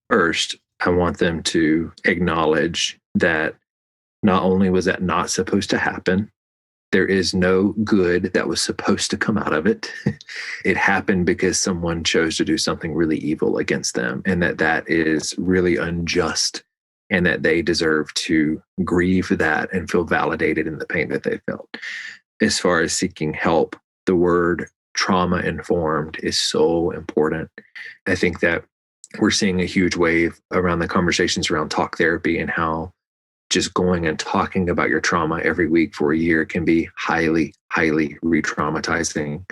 B: First, I want them to acknowledge that not only was that not supposed to happen, there is no good that was supposed to come out of it. It happened because someone chose to do something really evil against them, and that is really unjust, and that they deserve to grieve that and feel validated in the pain that they felt. As far as seeking help, the word trauma-informed is so important. I think that we're seeing a huge wave around the conversations around talk therapy, and how just going and talking about your trauma every week for a year can be highly, highly re-traumatizing.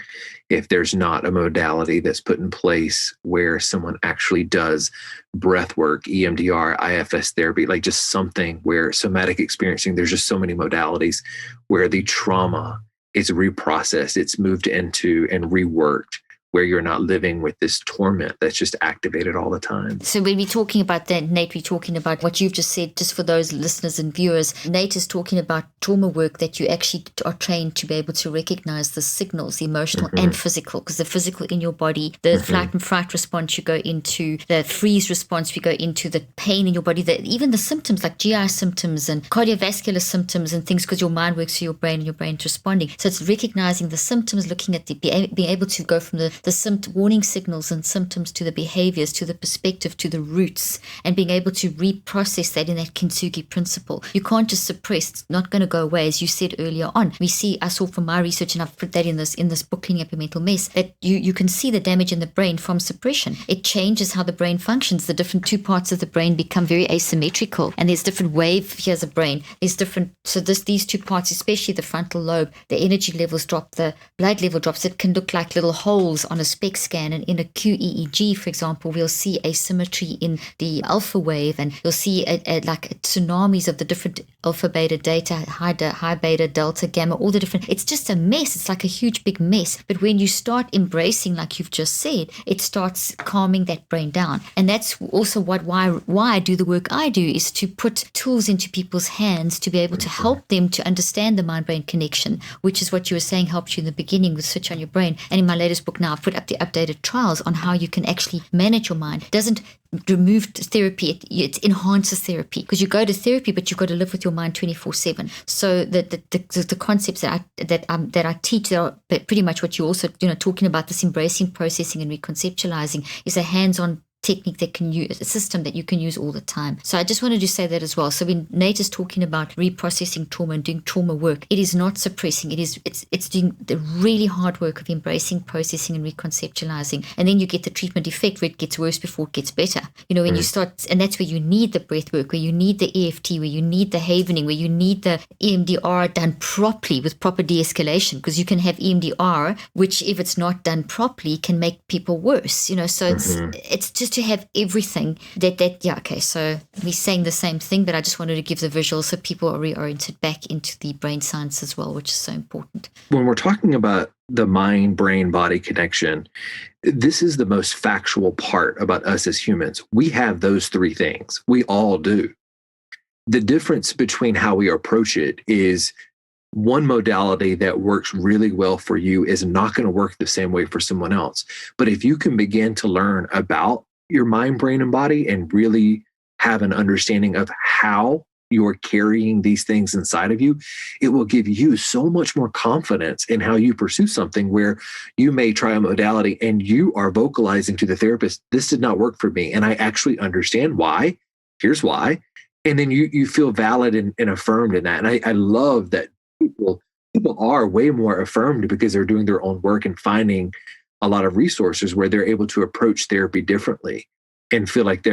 B: If there's not a modality that's put in place where someone actually does breath work, EMDR, IFS therapy, like just something where somatic experiencing, there's just so many modalities where the trauma is reprocessed, it's moved into and reworked, where you're not living with this torment that's just activated all the time.
A: So when we're talking about that, Nate, we're talking about what you've just said, just for those listeners and viewers. Nate is talking about trauma work that you actually are trained to be able to recognize the signals, the emotional and physical, because the physical in your body, the flight and fright response you go into, the freeze response we go into, the pain in your body, even the symptoms like GI symptoms and cardiovascular symptoms and things, because your mind works through your brain and your brain's responding. So it's recognizing the symptoms, looking at being able to go from the warning signals and symptoms to the behaviors, to the perspective, to the roots, and being able to reprocess that in that kintsugi principle. You can't just suppress. It's not going to go away, as you said earlier on. I saw from my research, and I've put that in this book, Cleaning Up Your Mental Mess, that you can see the damage in the brain from suppression. It changes how the brain functions. The different two parts of the brain become very asymmetrical, and there's different wave. Here's a brain. There's different. So these two parts, especially the frontal lobe, the energy levels drop, the blood level drops. It can look like little holes on a SPECT scan, and in a QEEG, for example, we'll see asymmetry in the alpha wave, and you'll see like tsunamis of the different alpha, beta, delta, high beta, delta, gamma, all the different. It's just a mess. It's like a huge big mess. But when you start embracing, like you've just said, it starts calming that brain down. And that's also why I do the work I do, is to put tools into people's hands to be able to help them to understand the mind-brain connection, which is what you were saying helped you in the beginning with Switch on Your Brain. And in my latest book now, I've put up the updated trials on how you can actually manage your mind. It doesn't remove therapy, it enhances therapy, because you go to therapy, but you've got to live with your mind 24/7. So the concepts that I teach, that are pretty much what you're also talking about, this embracing, processing, and reconceptualizing, is a hands-on technique that can use, a system that you can use all the time. So I just wanted to say that as well. So when Nate is talking about reprocessing trauma and doing trauma work, it is not suppressing. It's doing the really hard work of embracing, processing, and reconceptualizing. And then you get the treatment effect where it gets worse before it gets better. When you start, and that's where you need the breath work, where you need the EFT, where you need the havening, where you need the EMDR done properly with proper de-escalation, because you can have EMDR, which if it's not done properly can make people worse. So it's just to have everything so we're saying the same thing, but I just wanted to give the visual so people are reoriented back into the brain science as well, which is so important.
B: When we're talking about the mind, brain, body connection, this is the most factual part about us as humans. We have those three things. We all do. The difference between how we approach it is one modality that works really well for you is not going to work the same way for someone else. But if you can begin to learn about your mind, brain, and body and really have an understanding of how you're carrying these things inside of you, it will give you so much more confidence in how you pursue something, where you may try a modality and you are vocalizing to the therapist, this did not work for me, and I actually understand why. Here's why. And then you feel valid and affirmed in that. And I love that people are way more affirmed because they're doing their own work and finding a lot of resources where they're able to approach therapy differently and feel like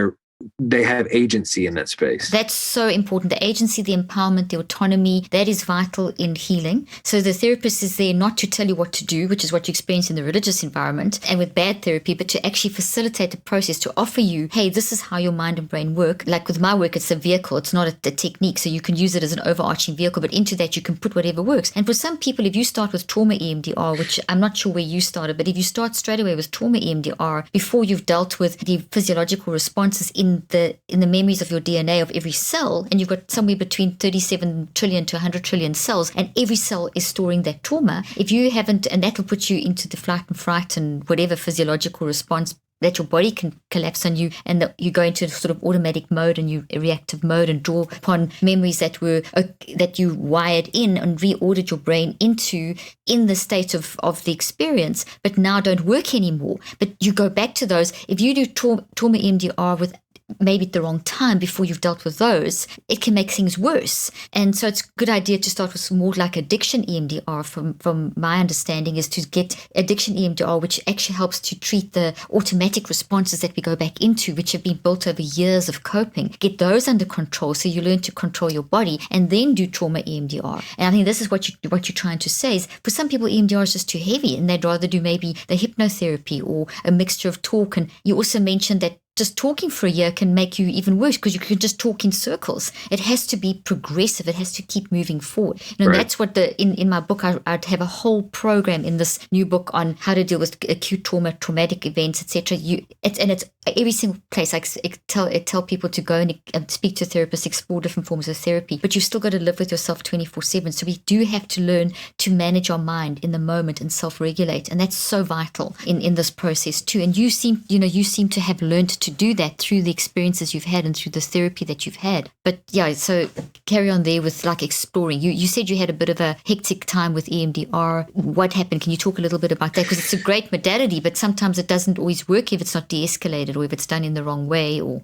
B: they have agency in that space.
A: That's so important. The agency, the empowerment, the autonomy, that is vital in healing. So the therapist is there not to tell you what to do, which is what you experience in the religious environment and with bad therapy, but to actually facilitate the process, to offer you, hey, this is how your mind and brain work. Like with my work, it's a vehicle. It's not a technique. So you can use it as an overarching vehicle, but into that you can put whatever works. And for some people, if you start with trauma EMDR, which I'm not sure where you started, but if you start straight away with trauma EMDR before you've dealt with the physiological responses in the memories of your DNA of every cell, and you've got somewhere between 37 trillion to 100 trillion cells, and every cell is storing that trauma. If you haven't, and that will put you into the flight and fright and whatever physiological response that your body can collapse on you, and that you go into sort of automatic mode and you reactive mode and draw upon memories that you wired in and reordered your brain into in the state of the experience, but now don't work anymore. But you go back to those. If you do trauma EMDR with maybe at the wrong time before you've dealt with those, it can make things worse. And so it's a good idea to start with more like addiction EMDR. From my understanding, is to get addiction EMDR, which actually helps to treat the automatic responses that we go back into, which have been built over years of coping. Get those under control so you learn to control your body, and then do trauma EMDR. And I think this is what you're trying to say, is for some people EMDR is just too heavy and they'd rather do maybe the hypnotherapy or a mixture of talk. And you also mentioned that just talking for a year can make you even worse because you can just talk in circles. It has to be progressive. It has to keep moving forward.
B: Right.
A: That's what in my book, I'd have a whole program in this new book on how to deal with acute trauma, traumatic events, etc. It's every single place. I tell people to go and speak to a therapist, explore different forms of therapy, but you've still got to live with yourself 24/7. So we do have to learn to manage our mind in the moment and self-regulate, and that's so vital in this process too. And you seem to have learned to do that through the experiences you've had and through the therapy that you've had. But yeah, so carry on there with like exploring. You said you had a bit of a hectic time with EMDR. What happened? Can you talk a little bit about that? Because it's a great modality, but sometimes it doesn't always work if it's not de-escalated or if it's done in the wrong way. Or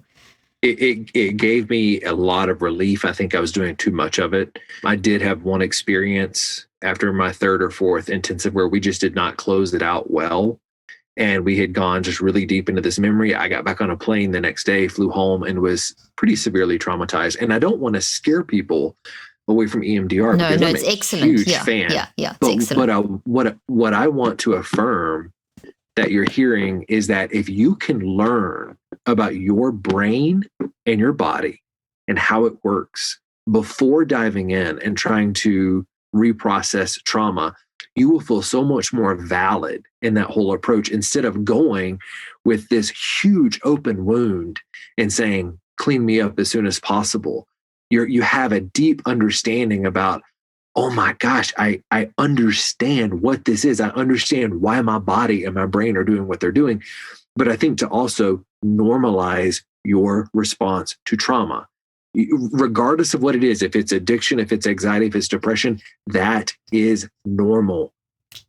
B: it gave me a lot of relief. I think I was doing too much of it. I did have one experience after my third or fourth intensive where we just did not close it out well. And we had gone just really deep into this memory. I got back on a plane the next day, flew home, and was pretty severely traumatized. And I don't want to scare people away from EMDR because I'm
A: it's
B: a
A: excellent.
B: huge fan.
A: Yeah, it's
B: but
A: excellent.
B: What I want to affirm that you're hearing is that if you can learn about your brain and your body and how it works before diving in and trying to reprocess trauma, you will feel so much more valid in that whole approach instead of going with this huge open wound and saying, clean me up as soon as possible. You have a deep understanding about, oh my gosh, I understand what this is. I understand why my body and my brain are doing what they're doing. But I think to also normalize your response to trauma, regardless of what it is, if it's addiction, if it's anxiety, if it's depression, that is normal.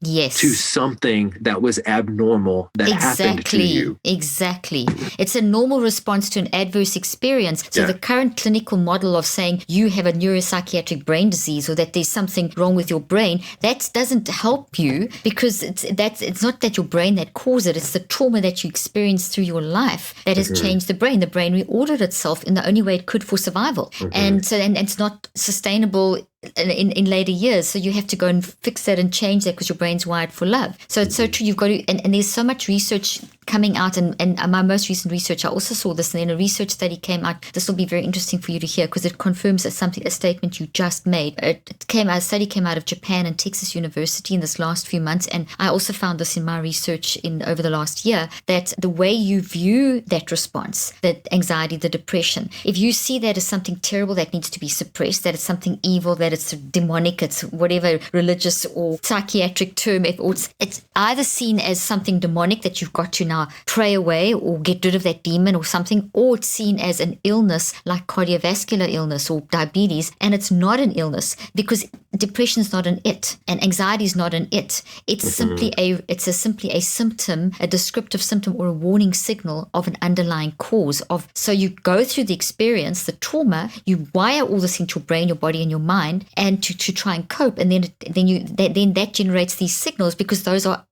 A: Yes.
B: To something that was abnormal that happened to you.
A: Exactly. It's a normal response to an adverse experience. So the current clinical model of saying you have a neuropsychiatric brain disease or that there's something wrong with your brain, that doesn't help you because it's not that your brain that caused it. It's the trauma that you experienced through your life that has changed the brain. The brain reordered itself in the only way it could for survival. And so and it's not sustainable in later years. So you have to go and fix that and change that because your brain's wired for love. So it's so true. You've got to, and there's so much research coming out. And my most recent research, I also saw this, and then a research study came out. This will be very interesting for you to hear because it confirms a statement you just made. A study came out of Japan and Texas University in this last few months. And I also found this in my research over the last year, that the way you view that response, that anxiety, the depression, if you see that as something terrible that needs to be suppressed, that it's something evil, that it's demonic, it's whatever religious or psychiatric term, it's either seen as something demonic that you've got to now pray away or get rid of that demon or something, or it's seen as an illness like cardiovascular illness or diabetes, and it's not an illness because depression is not an it and anxiety is not an it. It's simply a symptom, a descriptive symptom or a warning signal of an underlying cause of. So you go through the experience, the trauma, you wire all this into your brain, your body, and your mind, and to try and cope, and then that generates these signals because those are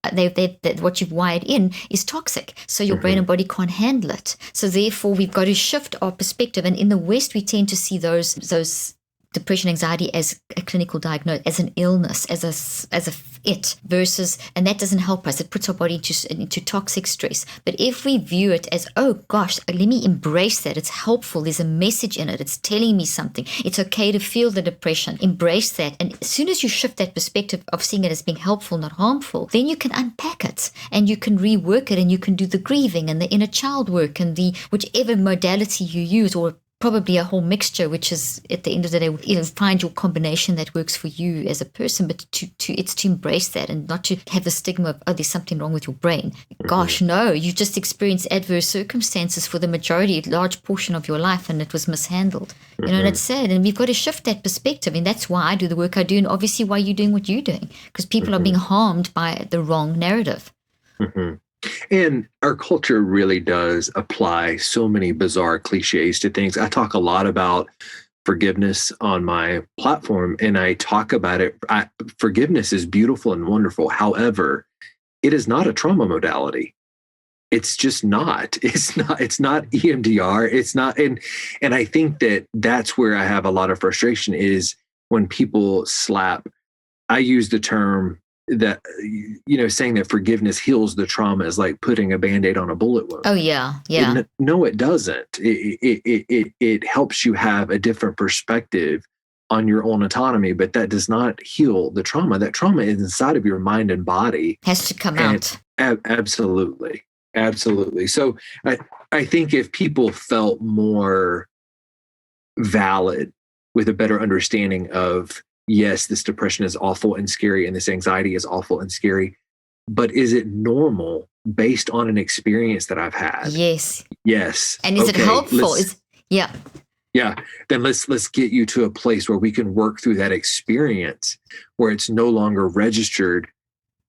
A: what you've wired in is toxic. So your brain and body can't handle it. So therefore, we've got to shift our perspective. And in the West, we tend to see those depression, anxiety as a clinical diagnosis, as an illness, as a it versus, and that doesn't help us. It puts our body into toxic stress. But if we view it as, oh gosh, let me embrace that. It's helpful. There's a message in it. It's telling me something. It's okay to feel the depression. Embrace that. And as soon as you shift that perspective of seeing it as being helpful, not harmful, then you can unpack it and you can rework it and you can do the grieving and the inner child work and the whichever modality you use, or probably a whole mixture, which is at the end of the day, find your combination that works for you as a person, but it's to embrace that and not to have the stigma of, oh, there's something wrong with your brain. Gosh, no, you just experienced adverse circumstances for the large portion of your life, and it was mishandled. And it's sad, and we've got to shift that perspective, and that's why I do the work I do, and obviously why you're doing what you're doing, because people are being harmed by the wrong narrative.
B: And our culture really does apply so many bizarre cliches to things. I talk a lot about forgiveness on my platform, and I talk about it. Forgiveness is beautiful and wonderful. However, it is not a trauma modality. It's just not. It's not EMDR. It's not. And I think that's where I have a lot of frustration is when people slap. I use the term that, saying that forgiveness heals the trauma is like putting a Band-Aid on a bullet wound.
A: Oh, yeah. Yeah.
B: No, it doesn't. It helps you have a different perspective on your own autonomy, but that does not heal the trauma. That trauma is inside of your mind and body.
A: Has to come out.
B: Absolutely. Absolutely. So I think if people felt more valid with a better understanding of, yes, this depression is awful and scary, and this anxiety is awful and scary, but is it normal based on an experience that I've had?
A: Yes.
B: Yes.
A: And is it helpful?
B: Yeah. Then let's get you to a place where we can work through that experience, where it's no longer registered,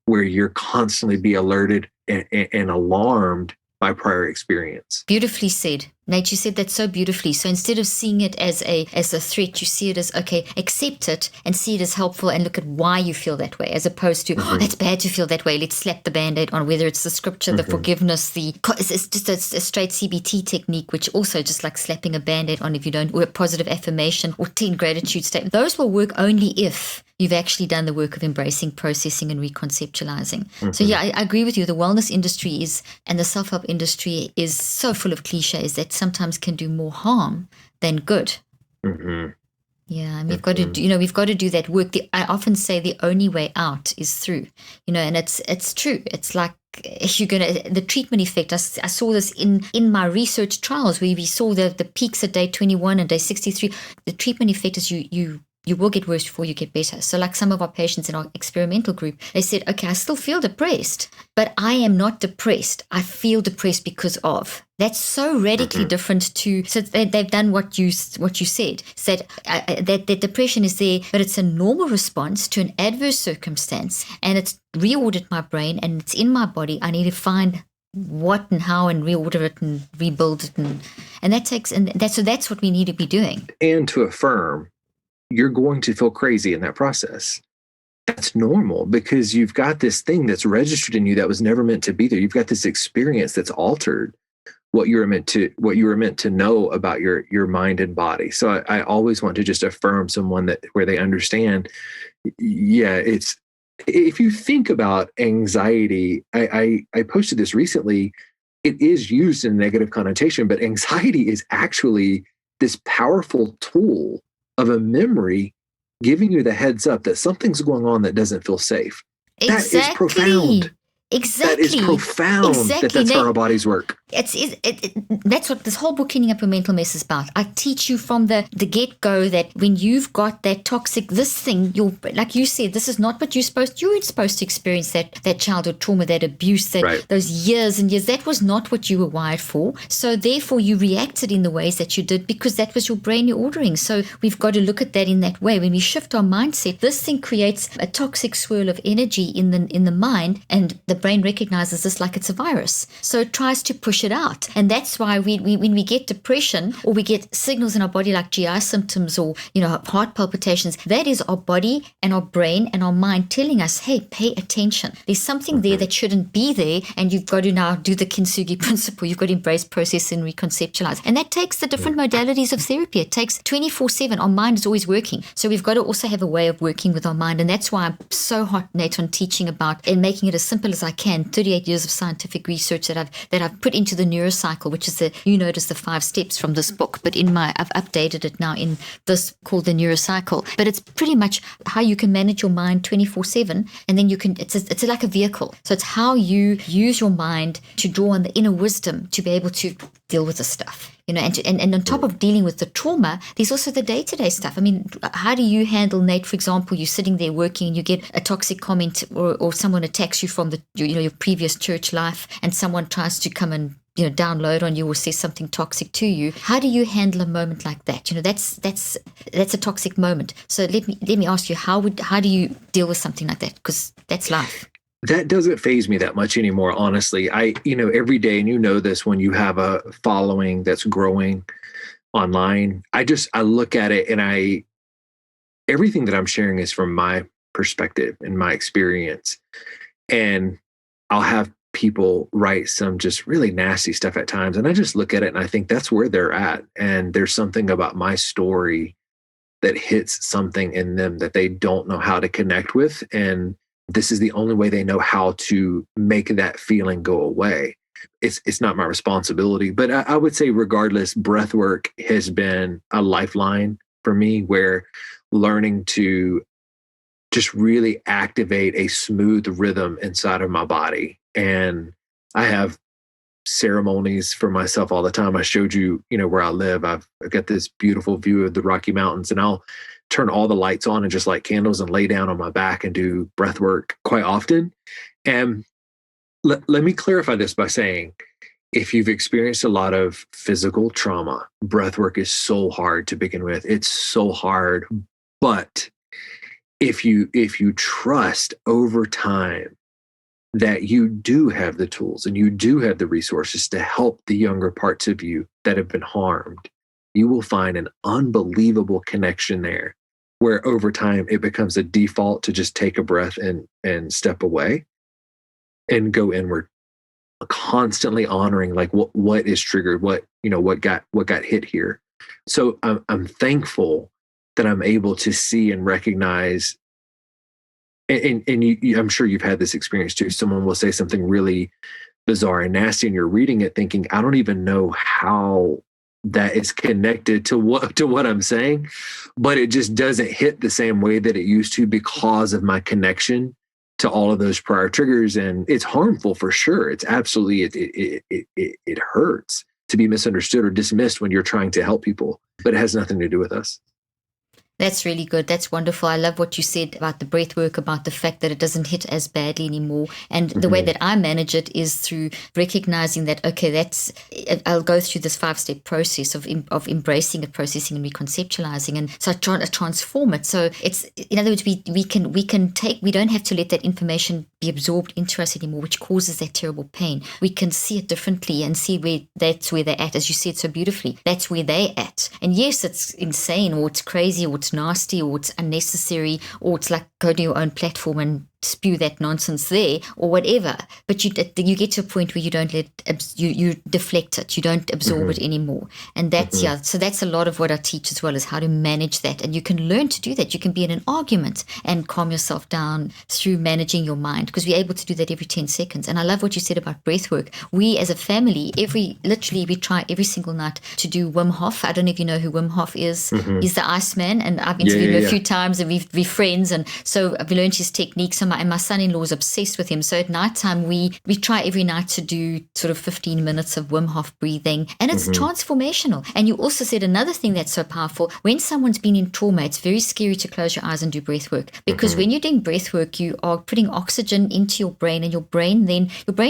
B: where you're constantly be alerted and alarmed by prior experience.
A: Beautifully said. Nate, you said that so beautifully. So instead of seeing it as a threat, you see it as, okay, accept it and see it as helpful and look at why you feel that way, as opposed to, oh, it's bad to feel that way. Let's slap the Band-Aid on, whether it's the scripture, the forgiveness, it's just a straight CBT technique, which also just like slapping a Band-Aid on if you don't, or a positive affirmation or 10 gratitude statements. Those will work only if you've actually done the work of embracing, processing, and reconceptualizing. So yeah, I agree with you. The wellness industry and the self-help industry is so full of cliches that sometimes can do more harm than good. Yeah, and we've got to do that work. I often say the only way out is through, and it's true. It's like the treatment effect. I saw this in my research trials where we saw the peaks at day 21 and day 63. The treatment effect is you will get worse before you get better. So like some of our patients in our experimental group, they said, okay, I still feel depressed, but I am not depressed. I feel depressed because of. That's so radically different to, so they've done what you said, said that depression is there, but it's a normal response to an adverse circumstance, and it's reordered my brain and it's in my body. I need to find what and how and reorder it and rebuild it. And that's what we need to be doing.
B: And to affirm, you're going to feel crazy in that process. That's normal, because you've got this thing that's registered in you that was never meant to be there. You've got this experience that's altered what you were meant to know about your mind and body. So I always want to just affirm someone where they understand. Yeah, if you think about anxiety, I posted this recently. It is used in a negative connotation, but anxiety is actually this powerful tool of a memory giving you the heads up that something's going on that doesn't feel safe.
A: Exactly.
B: That is profound.
A: Exactly.
B: That is profound.
A: Exactly.
B: That's how our bodies work.
A: That's what this whole book, Cleaning Up Your Mental Mess, is about. I teach you from the get-go that when you've got that toxic, this thing, like you said, this is not what you weren't supposed to experience, that childhood trauma, that abuse, those years and years. That was not what you were wired for. So therefore you reacted in the ways that you did because that was your brain ordering. So we've got to look at that in that way. When we shift our mindset, this thing creates a toxic swirl of energy in the mind, and the brain recognizes this like it's a virus. So it tries to push it out. And that's why when we get depression, or we get signals in our body like GI symptoms or heart palpitations, that is our body and our brain and our mind telling us, hey, pay attention. There's something there that shouldn't be there, and you've got to now do the Kintsugi principle. You've got to embrace, process, and reconceptualize. And that takes the different modalities of therapy. It takes 24/7. Our mind is always working. So we've got to also have a way of working with our mind. And that's why I'm so hot, Nate, on teaching about and making it as simple as I can. 38 years of scientific research that I've put into the neurocycle, which is the 5 steps from this book, but I've updated it now in this called the neurocycle. But it's pretty much how you can manage your mind 24/7, and then it's like a vehicle. So it's how you use your mind to draw on the inner wisdom to be able to deal with the stuff. And on top of dealing with the trauma, there's also the day-to-day stuff. I mean, how do you handle, Nate, for example, you're sitting there working and you get a toxic comment or someone attacks you from your previous church life, and someone tries to come and download on you or say something toxic to you. How do you handle a moment like that? That's a toxic moment. So let me ask you, how do you deal with something like that? Because that's life.
B: That doesn't faze me that much anymore, honestly. Every day, and this, when you have a following that's growing online, I look at it, and everything that I'm sharing is from my perspective and my experience. And I'll have people write some just really nasty stuff at times, and I just look at it and I think that's where they're at. And there's something about my story that hits something in them that they don't know how to connect with. And this is the only way they know how to make that feeling go away. It's not my responsibility. But I would say regardless, breath work has been a lifeline for me, where learning to just really activate a smooth rhythm inside of my body. And I have ceremonies for myself all the time. I showed you, where I live. I've got this beautiful view of the Rocky Mountains, and I'll turn all the lights on and just light candles and lay down on my back and do breath work quite often. And let me clarify this by saying, if you've experienced a lot of physical trauma, breath work is so hard to begin with. It's so hard. But if you trust over time that you do have the tools and you do have the resources to help the younger parts of you that have been harmed, you will find an unbelievable connection there, where over time it becomes a default to just take a breath and step away and go inward, constantly honoring like what is triggered, what got hit here. So I'm thankful that I'm able to see and recognize. And I'm sure you've had this experience too. Someone will say something really bizarre and nasty, and you're reading it thinking, I don't even know how that is connected to what I'm saying, but it just doesn't hit the same way that it used to because of my connection to all of those prior triggers. And it's harmful for sure. It's absolutely, it hurts to be misunderstood or dismissed when you're trying to help people, but it has nothing to do with us.
A: That's really good. That's wonderful. I love what you said about the breath work, about the fact that it doesn't hit as badly anymore. And the way that I manage it is through recognizing that, okay, I'll go through this 5-step process of embracing it, processing and reconceptualizing. And so I try to transform it. So it's, in other words, we don't have to let that information be absorbed into us anymore, which causes that terrible pain. We can see it differently and see that's where they're at. As you said so beautifully, that's where they're at. And yes, it's insane, or it's crazy, or it's nasty, or it's unnecessary, or it's like go to your own platform and spew that nonsense there, or whatever. But you get to a point where you don't you deflect it, you don't absorb it anymore. And that's so that's a lot of what I teach as well, is how to manage that. And you can learn to do that. You can be in an argument and calm yourself down through managing your mind, because we're able to do that every 10 seconds. And I love what you said about breath work. We as a family, we try every single night to do Wim Hof. I don't know if you know who Wim Hof is. He's the Iceman, and I've interviewed him a few times, and we're friends, and so I've learned his techniques. And my son-in-law is obsessed with him. So at nighttime, we try every night to do sort of 15 minutes of Wim Hof breathing, and it's transformational. And you also said another thing that's so powerful. When someone's been in trauma, it's very scary to close your eyes and do breath work, because when you're doing breath work, you are putting oxygen into your brain, and your brain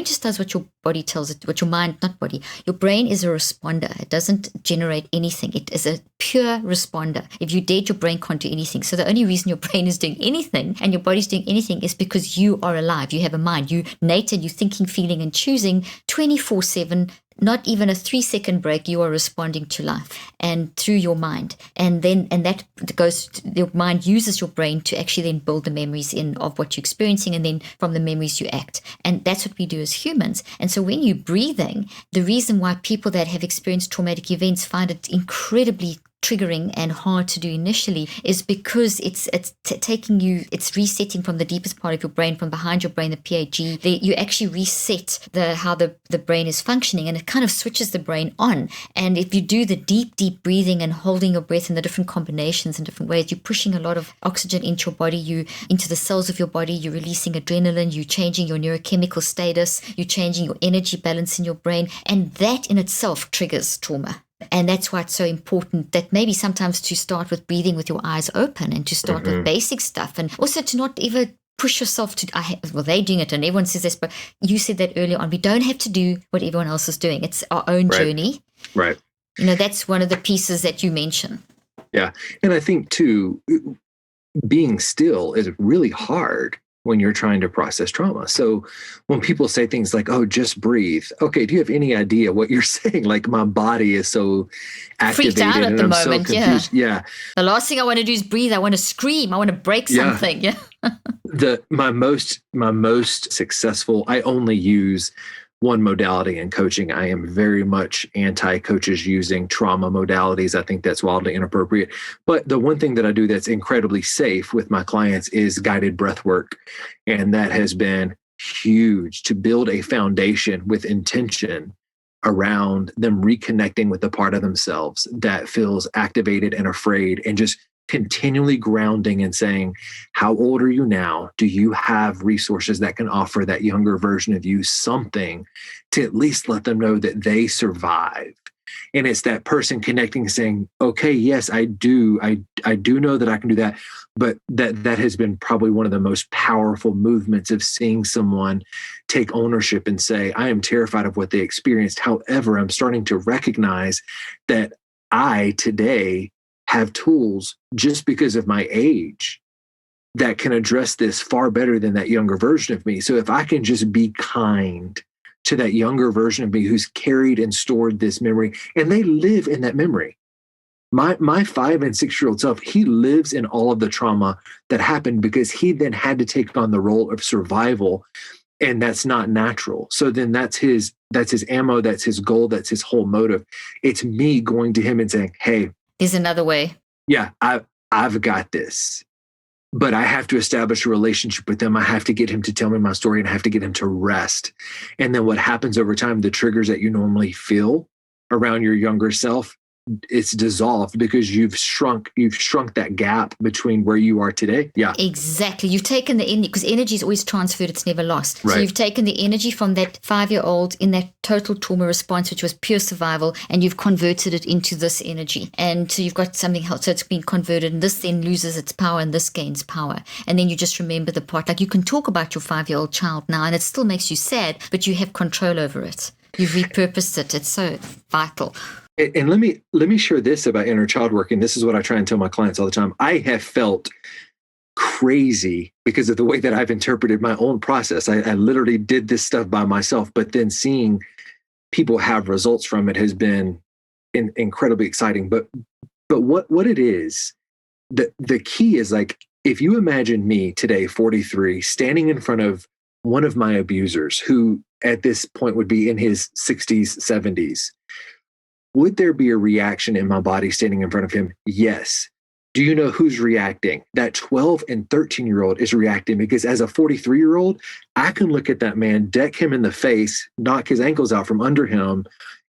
A: just does what your body tells it, what your mind, not body. Your brain is a responder. It doesn't generate anything. It is a pure responder. If you're dead, your brain can't do anything. So the only reason your brain is doing anything and your body's doing anything is because you are alive. You have a mind. You, Nate, and you're thinking, feeling, and choosing 24/7. Not even a 3-second break, you are responding to life and through your mind. And that goes, your mind uses your brain to actually then build the memories of what you're experiencing, and then from the memories you act. And that's what we do as humans. And so when you're breathing, the reason why people that have experienced traumatic events find it incredibly triggering and hard to do initially is because it's taking you, it's resetting from the deepest part of your brain, from behind your brain, the PAG. You actually reset how the brain is functioning, and it kind of switches the brain on. And if you do the deep breathing and holding your breath in the different combinations in different ways, you're pushing a lot of oxygen into your body, into the cells of your body, you're releasing adrenaline, you're changing your neurochemical status, you're changing your energy balance in your brain, and that in itself triggers trauma. And that's why it's so important that maybe sometimes to start with breathing with your eyes open, and to start with basic stuff, and also to not even push yourself to, they're doing it and everyone says this, but you said that earlier on, we don't have to do what everyone else is doing. It's our own journey.
B: Right.
A: That's one of the pieces that you mentioned.
B: Yeah. And I think too, being still is really hard when you're trying to process trauma. So when people say things like, oh, just breathe. Okay, do you have any idea what you're saying? Like, my body is so activated.
A: Freaked out at the moment,
B: so confused. Yeah.
A: The last thing I want to do is breathe. I want to scream. I want to break something. Yeah.
B: My most successful, I only use one modality in coaching. I am very much anti-coaches using trauma modalities. I think that's wildly inappropriate. But the one thing that I do that's incredibly safe with my clients is guided breath work. And that has been huge to build a foundation with intention around them reconnecting with the part of themselves that feels activated and afraid, and just continually grounding and saying, how old are you now? Do you have resources that can offer that younger version of you something to at least let them know that they survived? And it's that person connecting, saying, okay, yes, I do. I do know that I can do that. But that has been probably one of the most powerful movements of seeing someone take ownership and say, I am terrified of what they experienced. However, I'm starting to recognize that I today have tools just because of my age that can address this far better than that younger version of me. So if I can just be kind to that younger version of me who's carried and stored this memory, and they live in that memory. My 5 and 6-year-old self, he lives in all of the trauma that happened because he then had to take on the role of survival, and that's not natural. So then that's his ammo, that's his goal, that's his whole motive. It's me going to him and saying, hey,
A: there's another way.
B: Yeah, I've got this. But I have to establish a relationship with him. I have to get him to tell me my story, and I have to get him to rest. And then what happens over time, the triggers that you normally feel around your younger self, it's dissolved because you've shrunk that gap between where you are today. Yeah,
A: exactly. You've taken the energy, because energy is always transferred, it's never lost.
B: Right.
A: So you've taken the energy from that 5-year-old in that total trauma response, which was pure survival, and you've converted it into this energy. And so you've got something else, so it's been converted, and this then loses its power and this gains power. And then you just remember the part, like you can talk about your 5-year-old child now and it still makes you sad, but you have control over it. You've repurposed it. It's so vital.
B: And let me share this about inner child work. And this is what I try and tell my clients all the time. I have felt crazy because of the way that I've interpreted my own process. I literally did this stuff by myself, but then seeing people have results from it has been incredibly exciting. But what it is, the key is, like, if you imagine me today, 43, standing in front of one of my abusers who at this point would be in his 60s, 70s, would there be a reaction in my body standing in front of him? Yes. Do you know who's reacting? That 12 and 13-year-old is reacting, because as a 43-year-old, I can look at that man, deck him in the face, knock his ankles out from under him,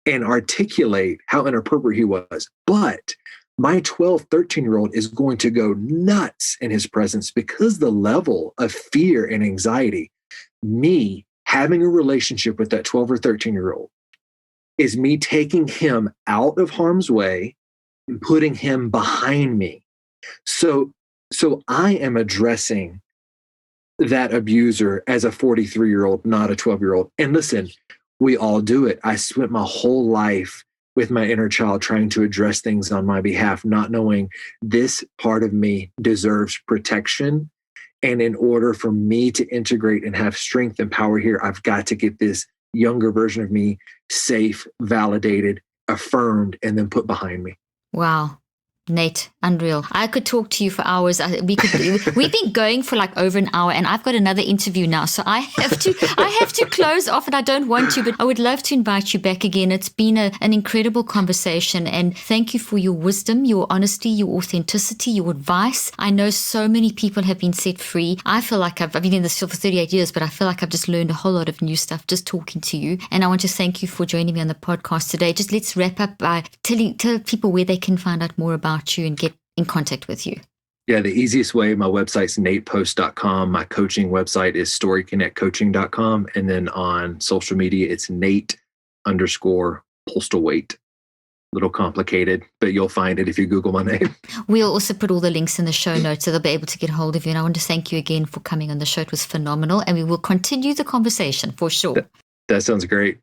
B: and articulate how inappropriate he was. But my 12, 13-year-old is going to go nuts in his presence because the level of fear and anxiety, me having a relationship with that 12 or 13-year-old, is me taking him out of harm's way and putting him behind me. So I am addressing that abuser as a 43-year-old, not a 12-year-old. And listen, we all do it. I spent my whole life with my inner child trying to address things on my behalf, not knowing this part of me deserves protection. And in order for me to integrate and have strength and power here, I've got to get this younger version of me safe, validated, affirmed, and then put behind me.
A: Wow. Nate, unreal. I could talk to you for hours. We've been going for like over an hour, and I've got another interview now, so I have to close off, and I don't want to, but I would love to invite you back again. It's been an incredible conversation, and thank you for your wisdom, your honesty, your authenticity, your advice. I know so many people have been set free. I feel like I've been in this field for 38 years, but I feel like I've just learned a whole lot of new stuff just talking to you. And I want to thank you for joining me on the podcast today. Just let's wrap up by tell people where they can find out more about you and get in contact with you.
B: Yeah, the easiest way, my website's natepost.com. My coaching website is storyconnectcoaching.com. And then on social media, it's Nate_Postlethwait. A little complicated, but you'll find it if you Google my name.
A: We'll also put all the links in the show notes so they'll be able to get hold of you. And I want to thank you again for coming on the show. It was phenomenal. And we will continue the conversation for sure.
B: That sounds great.